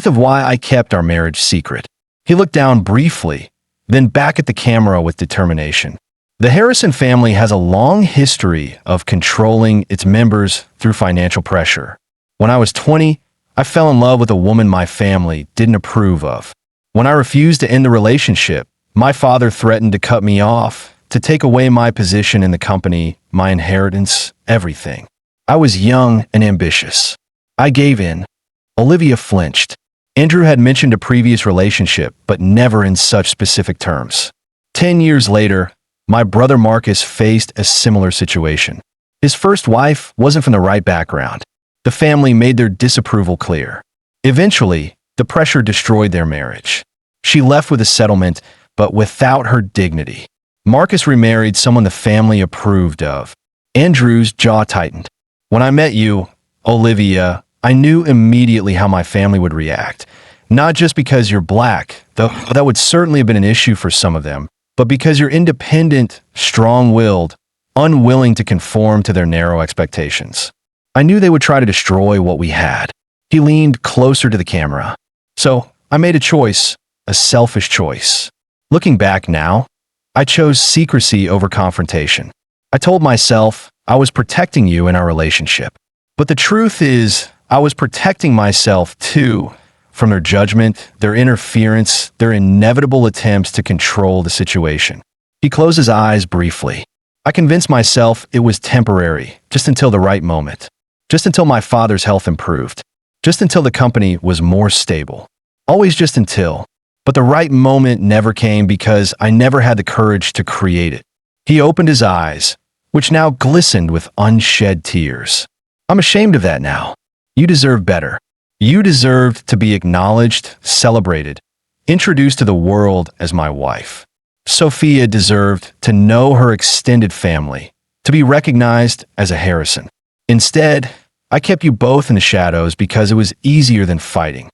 of why I kept our marriage secret. He looked down briefly, then back at the camera with determination. The Harrison family has a long history of controlling its members through financial pressure. When I was 20, I fell in love with a woman my family didn't approve of. When I refused to end the relationship, My father threatened to cut me off, to take away my position in the company, my inheritance, everything. I was young and ambitious. I gave in. Olivia flinched. Andrew had mentioned a previous relationship, but never in such specific terms. 10 years later, my brother Marcus faced a similar situation. His first wife wasn't from the right background. The family made their disapproval clear. Eventually, the pressure destroyed their marriage. She left with a settlement, but without her dignity. Marcus remarried someone the family approved of. Andrew's jaw tightened. When I met you, Olivia, I knew immediately how my family would react. Not just because you're black, though that would certainly have been an issue for some of them, but because you're independent, strong-willed, unwilling to conform to their narrow expectations. I knew they would try to destroy what we had. He leaned closer to the camera. So I made a choice, a selfish choice. Looking back now, I chose secrecy over confrontation. I told myself I was protecting you in our relationship. But the truth is, I was protecting myself too, from their judgment, their interference, their inevitable attempts to control the situation. He closed his eyes briefly. I convinced myself it was temporary, just until the right moment. Just until my father's health improved. Just until the company was more stable. Always just until. But the right moment never came because I never had the courage to create it. He opened his eyes, which now glistened with unshed tears. I'm ashamed of that now. You deserve better. You deserved to be acknowledged, celebrated, introduced to the world as my wife. Sophia deserved to know her extended family, to be recognized as a Harrison. Instead, I kept you both in the shadows because it was easier than fighting.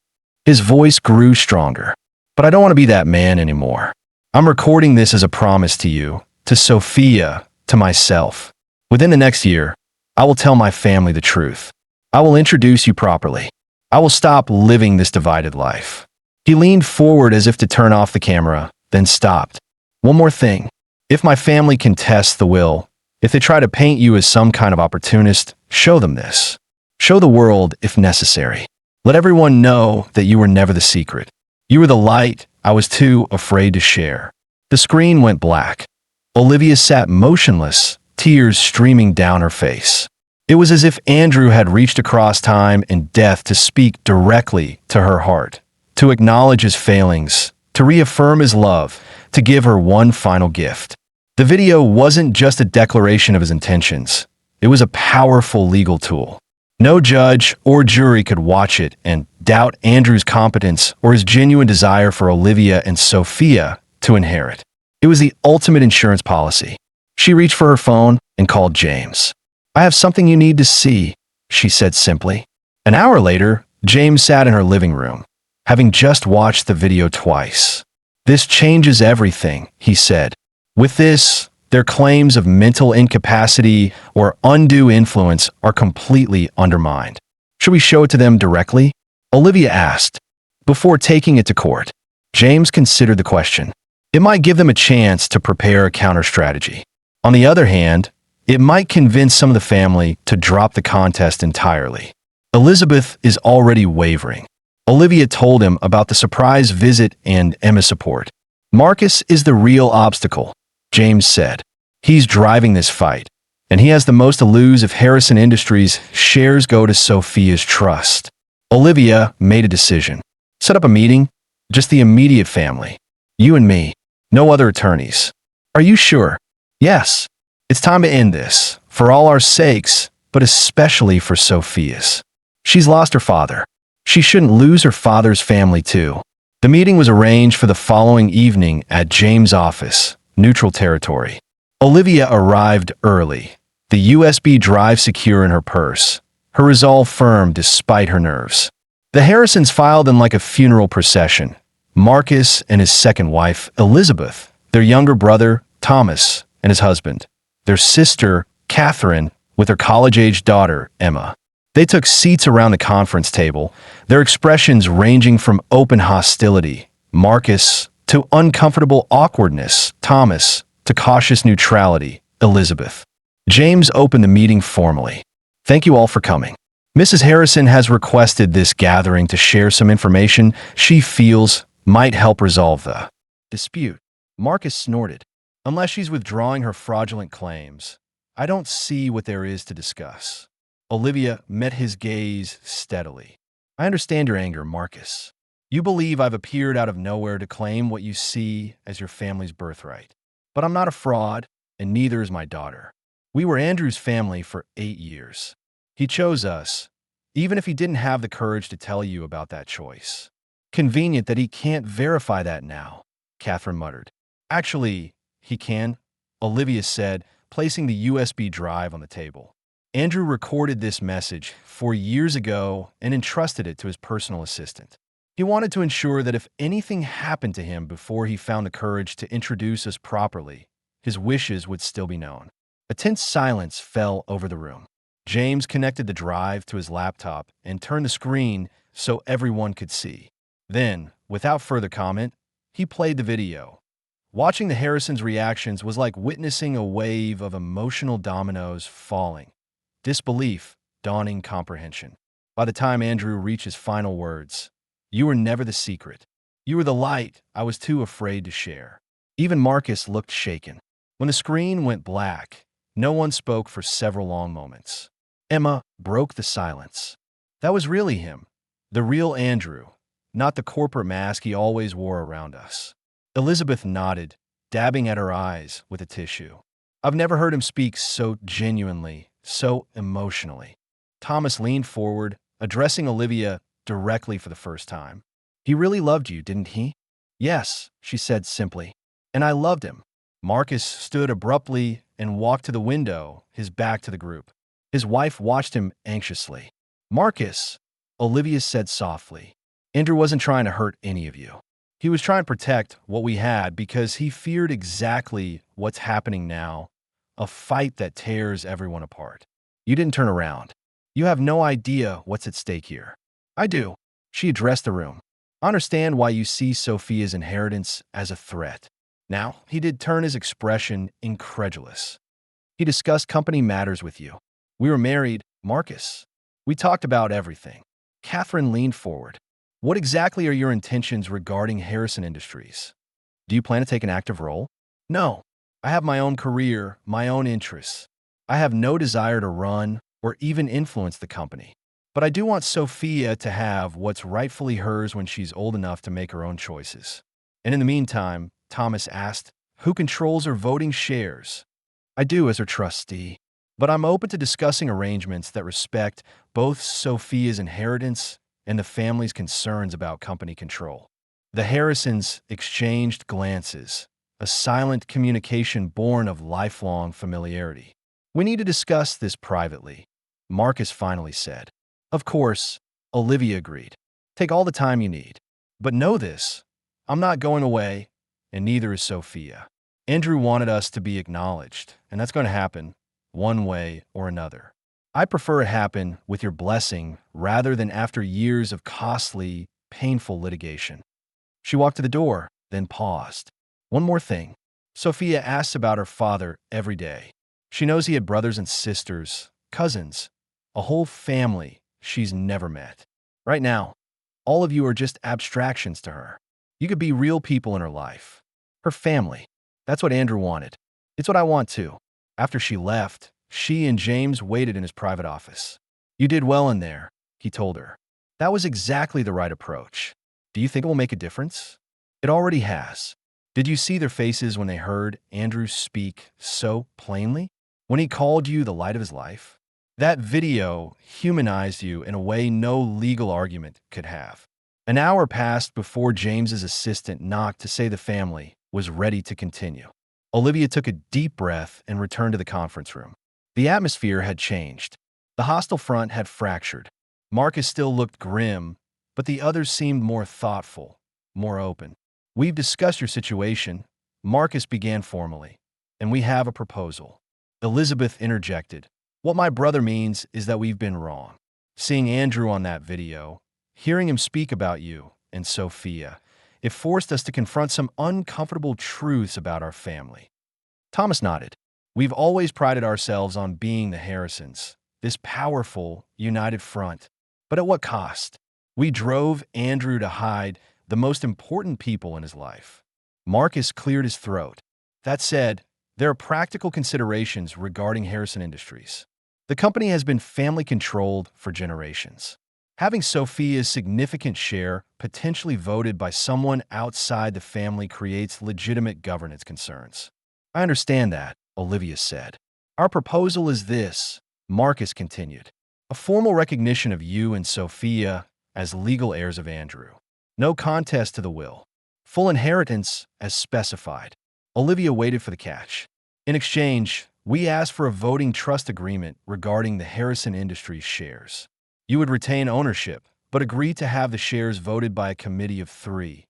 His voice grew stronger. But I don't want to be that man anymore. I'm recording this as a promise to you, to Sophia, to myself. Within the next year, I will tell my family the truth. I will introduce you properly. I will stop living this divided life. He leaned forward as if to turn off the camera, then stopped. One more thing. If my family contests the will, if they try to paint you as some kind of opportunist, show them this. Show the world if necessary. Let everyone know that you were never the secret. You were the light I was too afraid to share. The screen went black. Olivia sat motionless, tears streaming down her face. It was as if Andrew had reached across time and death to speak directly to her heart, to acknowledge his failings, to reaffirm his love, to give her one final gift. The video wasn't just a declaration of his intentions. It was a powerful legal tool. No judge or jury could watch it and doubt Andrew's competence or his genuine desire for Olivia and Sophia to inherit. It was the ultimate insurance policy. She reached for her phone and called James. I have something you need to see, she said simply. An hour later, James sat in her living room, having just watched the video twice. This changes everything, he said. With this, their claims of mental incapacity or undue influence are completely undermined. Should we show it to them directly? Olivia asked. Before taking it to court, James considered the question. It might give them a chance to prepare a counter-strategy. On the other hand, it might convince some of the family to drop the contest entirely. Elizabeth is already wavering. Olivia told him about the surprise visit and Emma's support. Marcus is the real obstacle, James said. He's driving this fight, and he has the most to lose if Harrison Industries' shares go to Sophia's trust. Olivia made a decision. Set up a meeting, just the immediate family. You and me. No other attorneys. Are you sure? Yes. It's time to end this, for all our sakes, but especially for Sophia's. She's lost her father. She shouldn't lose her father's family too. The meeting was arranged for the following evening at James' office, neutral territory. Olivia arrived early, the USB drive secure in her purse, her resolve firm despite her nerves. The Harrisons filed in like a funeral procession. Marcus and his second wife, Elizabeth, their younger brother, Thomas, and his husband, their sister, Catherine, with her college-age daughter, Emma. They took seats around the conference table, their expressions ranging from open hostility, Marcus, to uncomfortable awkwardness, Thomas, to cautious neutrality, Elizabeth. James opened the meeting formally. Thank you all for coming. Mrs. Harrison has requested this gathering to share some information she feels might help resolve the dispute. Marcus snorted. Unless she's withdrawing her fraudulent claims, I don't see what there is to discuss. Olivia met his gaze steadily. I understand your anger, Marcus. You believe I've appeared out of nowhere to claim what you see as your family's birthright. But I'm not a fraud, and neither is my daughter. We were Andrew's family for 8 years. He chose us, even if he didn't have the courage to tell you about that choice. Convenient that he can't verify that now, Catherine muttered. Actually, he can, Olivia said, placing the USB drive on the table. Andrew recorded this message 4 years ago and entrusted it to his personal assistant. He wanted to ensure that if anything happened to him before he found the courage to introduce us properly, his wishes would still be known. A tense silence fell over the room. James connected the drive to his laptop and turned the screen so everyone could see. Then, without further comment, he played the video. Watching the Harrisons' reactions was like witnessing a wave of emotional dominoes falling. Disbelief, dawning comprehension. By the time Andrew reached his final words, "You were never the secret. You were the light I was too afraid to share." Even Marcus looked shaken. When the screen went black, no one spoke for several long moments. Emma broke the silence. That was really him, the real Andrew, not the corporate mask he always wore around us. Elizabeth nodded, dabbing at her eyes with a tissue. I've never heard him speak so genuinely, so emotionally. Thomas leaned forward, addressing Olivia directly for the first time. He really loved you, didn't he? Yes, she said simply. And I loved him. Marcus stood abruptly and walked to the window, his back to the group. His wife watched him anxiously. Marcus, Olivia said softly. Andrew wasn't trying to hurt any of you. He was trying to protect what we had because he feared exactly what's happening now, a fight that tears everyone apart. You didn't turn around. You have no idea what's at stake here. I do. She addressed the room. I understand why you see Sophia's inheritance as a threat. Now, he did turn his expression incredulous. He discussed company matters with you. We were married, Marcus. We talked about everything. Catherine leaned forward. What exactly are your intentions regarding Harrison Industries? Do you plan to take an active role? No. I have my own career, my own interests. I have no desire to run or even influence the company. But I do want Sophia to have what's rightfully hers when she's old enough to make her own choices. And in the meantime, Thomas asked, who controls her voting shares? I do as her trustee. But I'm open to discussing arrangements that respect both Sophia's inheritance and the family's concerns about company control. The Harrisons exchanged glances, a silent communication born of lifelong familiarity. We need to discuss this privately, Marcus finally said. Of course, Olivia agreed. Take all the time you need. But know this, I'm not going away, and neither is Sophia. Andrew wanted us to be acknowledged, and that's going to happen one way or another. I prefer it happen with your blessing rather than after years of costly, painful litigation. She walked to the door, then paused. One more thing. Sophia asks about her father every day. She knows he had brothers and sisters, cousins, a whole family she's never met. Right now, all of you are just abstractions to her. You could be real people in her life. Her family. That's what Andrew wanted. It's what I want too. After she left, she and James waited in his private office. You did well in there, he told her. That was exactly the right approach. Do you think it will make a difference? It already has. Did you see their faces when they heard Andrew speak so plainly? When he called you the light of his life? That video humanized you in a way no legal argument could have. An hour passed before James's assistant knocked to say the family was ready to continue. Olivia took a deep breath and returned to the conference room. The atmosphere had changed. The hostile front had fractured. Marcus still looked grim, but the others seemed more thoughtful, more open. We've discussed your situation, Marcus began formally, and we have a proposal. Elizabeth interjected. What my brother means is that we've been wrong. Seeing Andrew on that video, hearing him speak about you and Sophia, it forced us to confront some uncomfortable truths about our family. Thomas nodded. We've always prided ourselves on being the Harrisons, this powerful, united front. But at what cost? We drove Andrew to hide the most important people in his life. Marcus cleared his throat. That said, there are practical considerations regarding Harrison Industries. The company has been family-controlled for generations. Having Sophia's significant share potentially voted by someone outside the family creates legitimate governance concerns. I understand that, Olivia said. Our proposal is this, Marcus continued. A formal recognition of you and Sophia as legal heirs of Andrew. No contest to the will. Full inheritance as specified. Olivia waited for the catch. In exchange, we asked for a voting trust agreement regarding the Harrison Industries shares. You would retain ownership, but agree to have the shares voted by a committee of 3.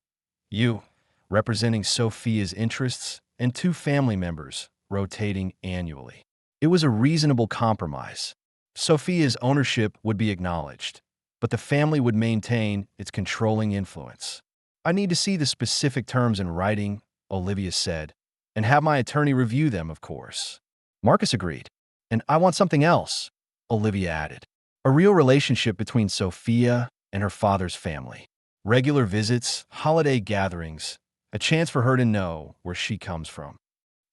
You, representing Sophia's interests, and 2 family members, rotating annually. It was a reasonable compromise. Sophia's ownership would be acknowledged, but the family would maintain its controlling influence. I need to see the specific terms in writing, Olivia said, and have my attorney review them, of course. Marcus agreed. And I want something else, Olivia added. A real relationship between Sophia and her father's family. Regular visits, holiday gatherings, a chance for her to know where she comes from.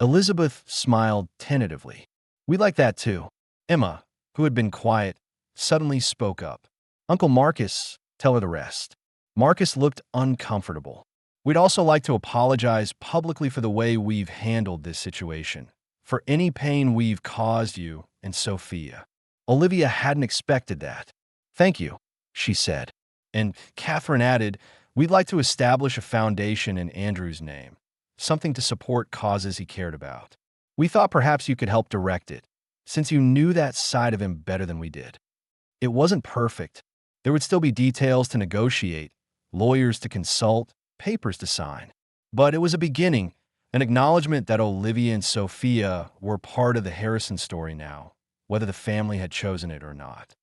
Elizabeth smiled tentatively. We like that too. Emma, who had been quiet, suddenly spoke up. Uncle Marcus, tell her the rest. Marcus looked uncomfortable. We'd also like to apologize publicly for the way we've handled this situation, for any pain we've caused you and Sophia. Olivia hadn't expected that. Thank you, she said. And Catherine added, we'd like to establish a foundation in Andrew's name, something to support causes he cared about. We thought perhaps you could help direct it, since you knew that side of him better than we did. It wasn't perfect. There would still be details to negotiate, lawyers to consult, papers to sign. But it was a beginning, an acknowledgement that Olivia and Sophia were part of the Harrison story now, whether the family had chosen it or not.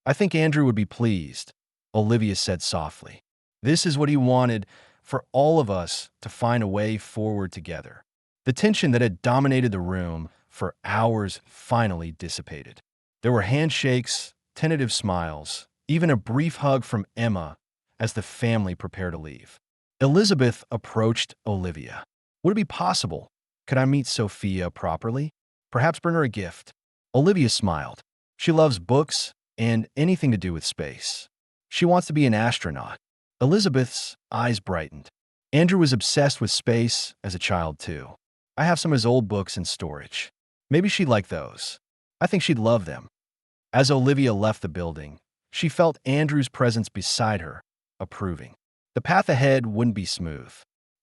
I think Andrew would be pleased, Olivia said softly. This is what he wanted, for all of us to find a way forward together. The tension that had dominated the room for hours finally dissipated. There were handshakes, tentative smiles, even a brief hug from Emma as the family prepared to leave. Elizabeth approached Olivia. Would it be possible? Could I meet Sophia properly? Perhaps bring her a gift? Olivia smiled. She loves books and anything to do with space. She wants to be an astronaut. Elizabeth's eyes brightened. Andrew was obsessed with space as a child, too. I have some of his old books in storage. Maybe she'd like those. I think she'd love them. As Olivia left the building, she felt Andrew's presence beside her, approving. The path ahead wouldn't be smooth.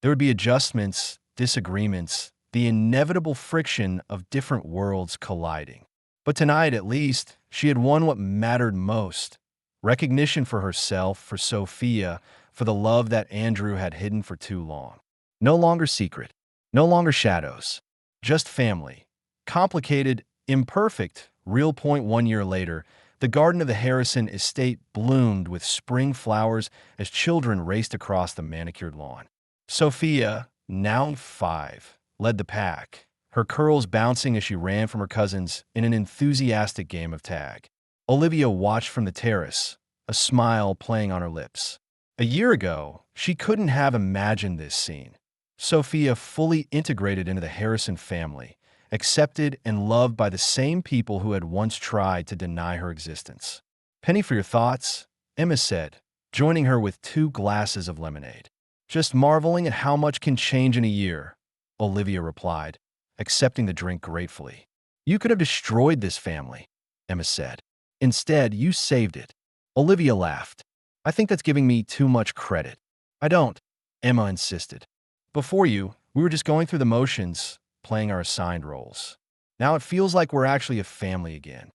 There would be adjustments, disagreements, the inevitable friction of different worlds colliding. But tonight, at least, she had won what mattered most. Recognition for herself, for Sophia, for the love that Andrew had hidden for too long. No longer secret, no longer shadows, just family. Complicated, imperfect, real. 1 year later, the garden of the Harrison estate bloomed with spring flowers as children raced across the manicured lawn. Sophia, now 5, led the pack, her curls bouncing as she ran from her cousins in an enthusiastic game of tag. Olivia watched from the terrace, a smile playing on her lips. A year ago, she couldn't have imagined this scene. Sophia fully integrated into the Harrison family, accepted and loved by the same people who had once tried to deny her existence. Penny for your thoughts, Emma said, joining her with 2 glasses of lemonade. Just marveling at how much can change in a year, Olivia replied, accepting the drink gratefully. You could have destroyed this family, Emma said. Instead, you saved it. Olivia laughed. I think that's giving me too much credit. I don't, Emma insisted. Before you, we were just going through the motions, playing our assigned roles. Now it feels like we're actually a family again.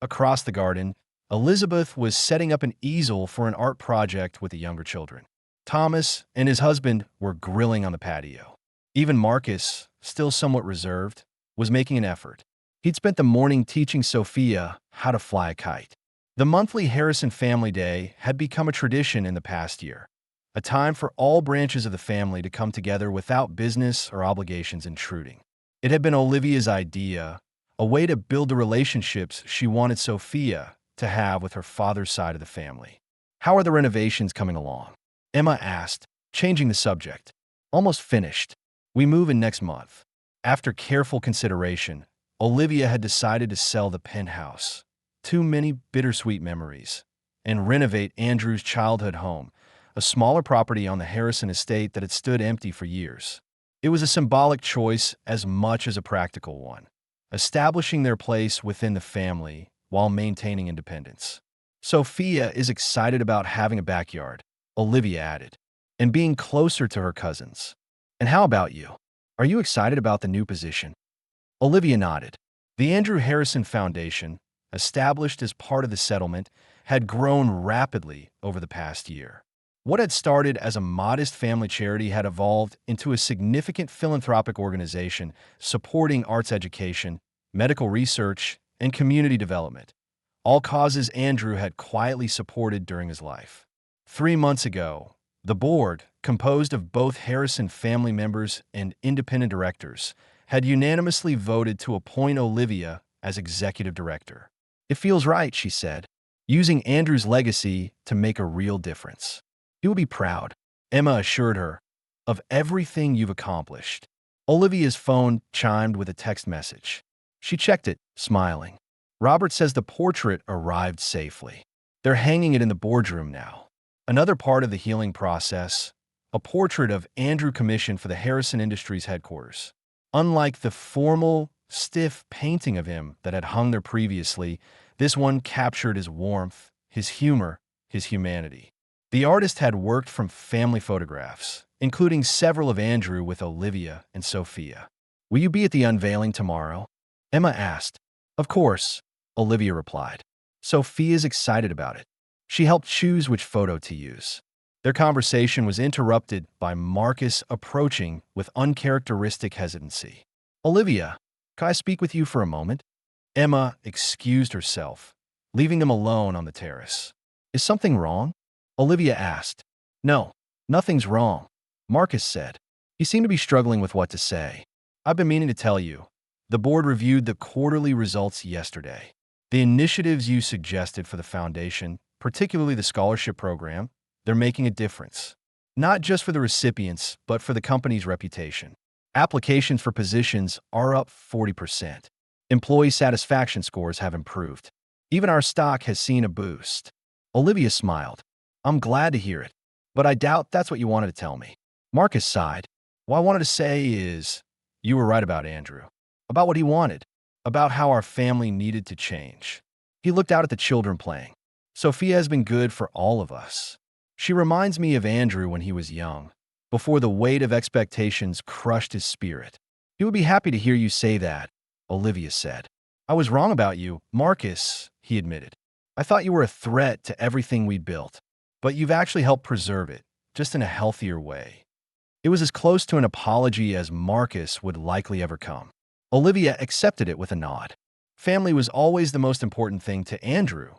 Across the garden, Elizabeth was setting up an easel for an art project with the younger children. Thomas and his husband were grilling on the patio. Even Marcus, still somewhat reserved, was making an effort. He'd spent the morning teaching Sophia how to fly a kite. The monthly Harrison Family Day had become a tradition in the past year, a time for all branches of the family to come together without business or obligations intruding. It had been Olivia's idea, a way to build the relationships she wanted Sophia to have with her father's side of the family. How are the renovations coming along? Emma asked, changing the subject. Almost finished. We move in next month. After careful consideration, Olivia had decided to sell the penthouse, too many bittersweet memories, and renovate Andrew's childhood home, a smaller property on the Harrison estate that had stood empty for years. It was a symbolic choice as much as a practical one, establishing their place within the family while maintaining independence. Sophia is excited about having a backyard, Olivia added, and being closer to her cousins. And how about you? Are you excited about the new position? Olivia nodded. The Andrew Harrison Foundation, established as part of the settlement, had grown rapidly over the past year. What had started as a modest family charity had evolved into a significant philanthropic organization supporting arts education, medical research, and community development, all causes Andrew had quietly supported during his life. 3 months ago, the board, composed of both Harrison family members and independent directors, had unanimously voted to appoint Olivia as executive director. It feels right, she said, using Andrew's legacy to make a real difference. He will be proud, Emma assured her, of everything you've accomplished. Olivia's phone chimed with a text message. She checked it, smiling. Robert says the portrait arrived safely. They're hanging it in the boardroom now. Another part of the healing process, a portrait of Andrew commissioned for the Harrison Industries headquarters. Unlike the formal, stiff painting of him that had hung there previously, this one captured his warmth, his humor, his humanity. The artist had worked from family photographs, including several of Andrew with Olivia and Sophia. Will you be at the unveiling tomorrow? Emma asked. Of course, Olivia replied. Sophia's excited about it. She helped choose which photo to use. Their conversation was interrupted by Marcus approaching with uncharacteristic hesitancy. Olivia, can I speak with you for a moment? Emma excused herself, leaving them alone on the terrace. Is something wrong? Olivia asked. No, nothing's wrong, Marcus said. He seemed to be struggling with what to say. I've been meaning to tell you. The board reviewed the quarterly results yesterday. The initiatives you suggested for the foundation, particularly the scholarship program, they're making a difference. Not just for the recipients, but for the company's reputation. Applications for positions are up 40%. Employee satisfaction scores have improved. Even our stock has seen a boost. Olivia smiled. I'm glad to hear it, but I doubt that's what you wanted to tell me. Marcus sighed. What I wanted to say is, you were right about Andrew. About what he wanted. About how our family needed to change. He looked out at the children playing. Sophia has been good for all of us. She reminds me of Andrew when he was young, before the weight of expectations crushed his spirit. He would be happy to hear you say that, Olivia said. I was wrong about you, Marcus, he admitted. I thought you were a threat to everything we'd built, but you've actually helped preserve it, just in a healthier way. It was as close to an apology as Marcus would likely ever come. Olivia accepted it with a nod. Family was always the most important thing to Andrew.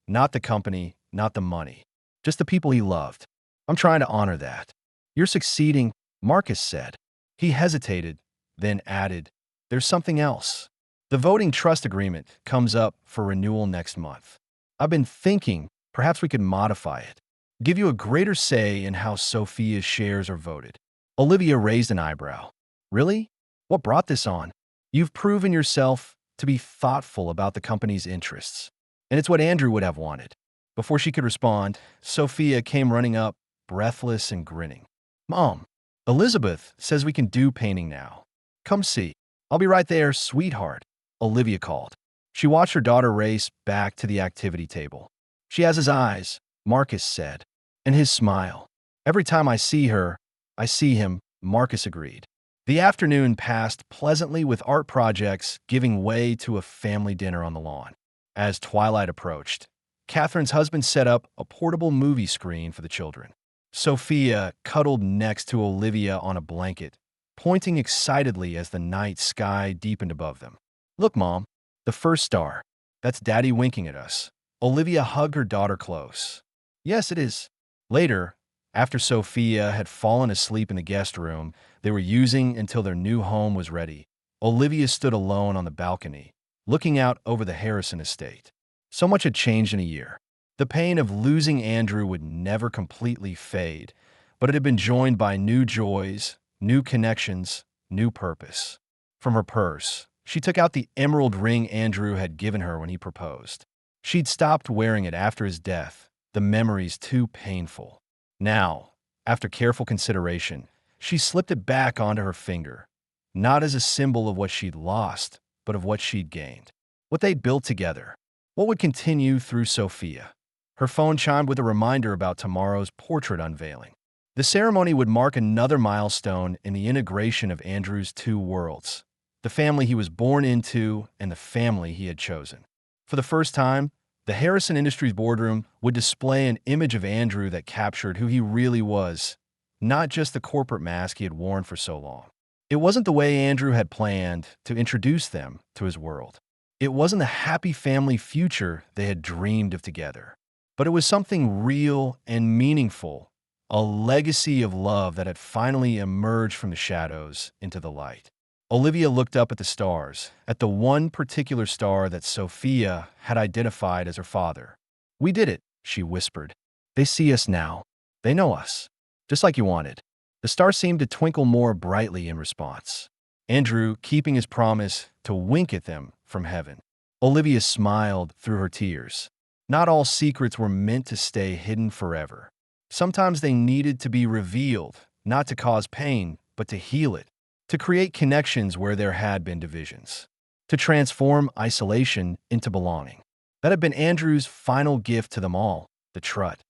Not the company, not the money. Just the people he loved. I'm trying to honor that. You're succeeding, Marcus said. He hesitated, then added, there's something else. The voting trust agreement comes up for renewal next month. I've been thinking perhaps we could modify it. Give you a greater say in how Sophia's shares are voted. Olivia raised an eyebrow. Really? What brought this on? You've proven yourself to be thoughtful about the company's interests. And it's what Andrew would have wanted. Before she could respond, Sophia came running up, breathless and grinning. Mom, Elizabeth says we can do painting now. Come see. I'll be right there, sweetheart, Olivia called. She watched her daughter race back to the activity table. She has his eyes, Marcus said, and his smile. Every time I see her, I see him, Marcus agreed. The afternoon passed pleasantly with art projects giving way to a family dinner on the lawn. As twilight approached, Catherine's husband set up a portable movie screen for the children. Sophia cuddled next to Olivia on a blanket, pointing excitedly as the night sky deepened above them. Look, Mom, the first star. That's Daddy winking at us. Olivia hugged her daughter close. Yes, it is. Later, after Sophia had fallen asleep in the guest room they were using until their new home was ready, Olivia stood alone on the balcony, looking out over the Harrison estate. So much had changed in a year. The pain of losing Andrew would never completely fade, but it had been joined by new joys new connections, new purpose. From her purse, she took out the emerald ring Andrew had given her when he proposed. She'd stopped wearing it after his death, the memories too painful. Now, after careful consideration, she slipped it back onto her finger, not as a symbol of what she'd lost, but of what she'd gained. What they'd built together. What would continue through Sophia. Her phone chimed with a reminder about tomorrow's portrait unveiling. The ceremony would mark another milestone in the integration of Andrew's two worlds, the family he was born into and the family he had chosen. For the first time, the Harrison Industries boardroom would display an image of Andrew that captured who he really was, not just the corporate mask he had worn for so long. It wasn't the way Andrew had planned to introduce them to his world. It wasn't the happy family future they had dreamed of together. But it was something real and meaningful, a legacy of love that had finally emerged from the shadows into the light. Olivia looked up at the stars, at the one particular star that Sophia had identified as her father. "We did it," she whispered. "They see us now. They know us. Just like you wanted." The star seemed to twinkle more brightly in response. Andrew keeping his promise to wink at them from heaven. Olivia smiled through her tears. Not all secrets were meant to stay hidden forever. Sometimes they needed to be revealed, not to cause pain, but to heal it, to create connections where there had been divisions, to transform isolation into belonging. That had been Andrew's final gift to them all, the Trut.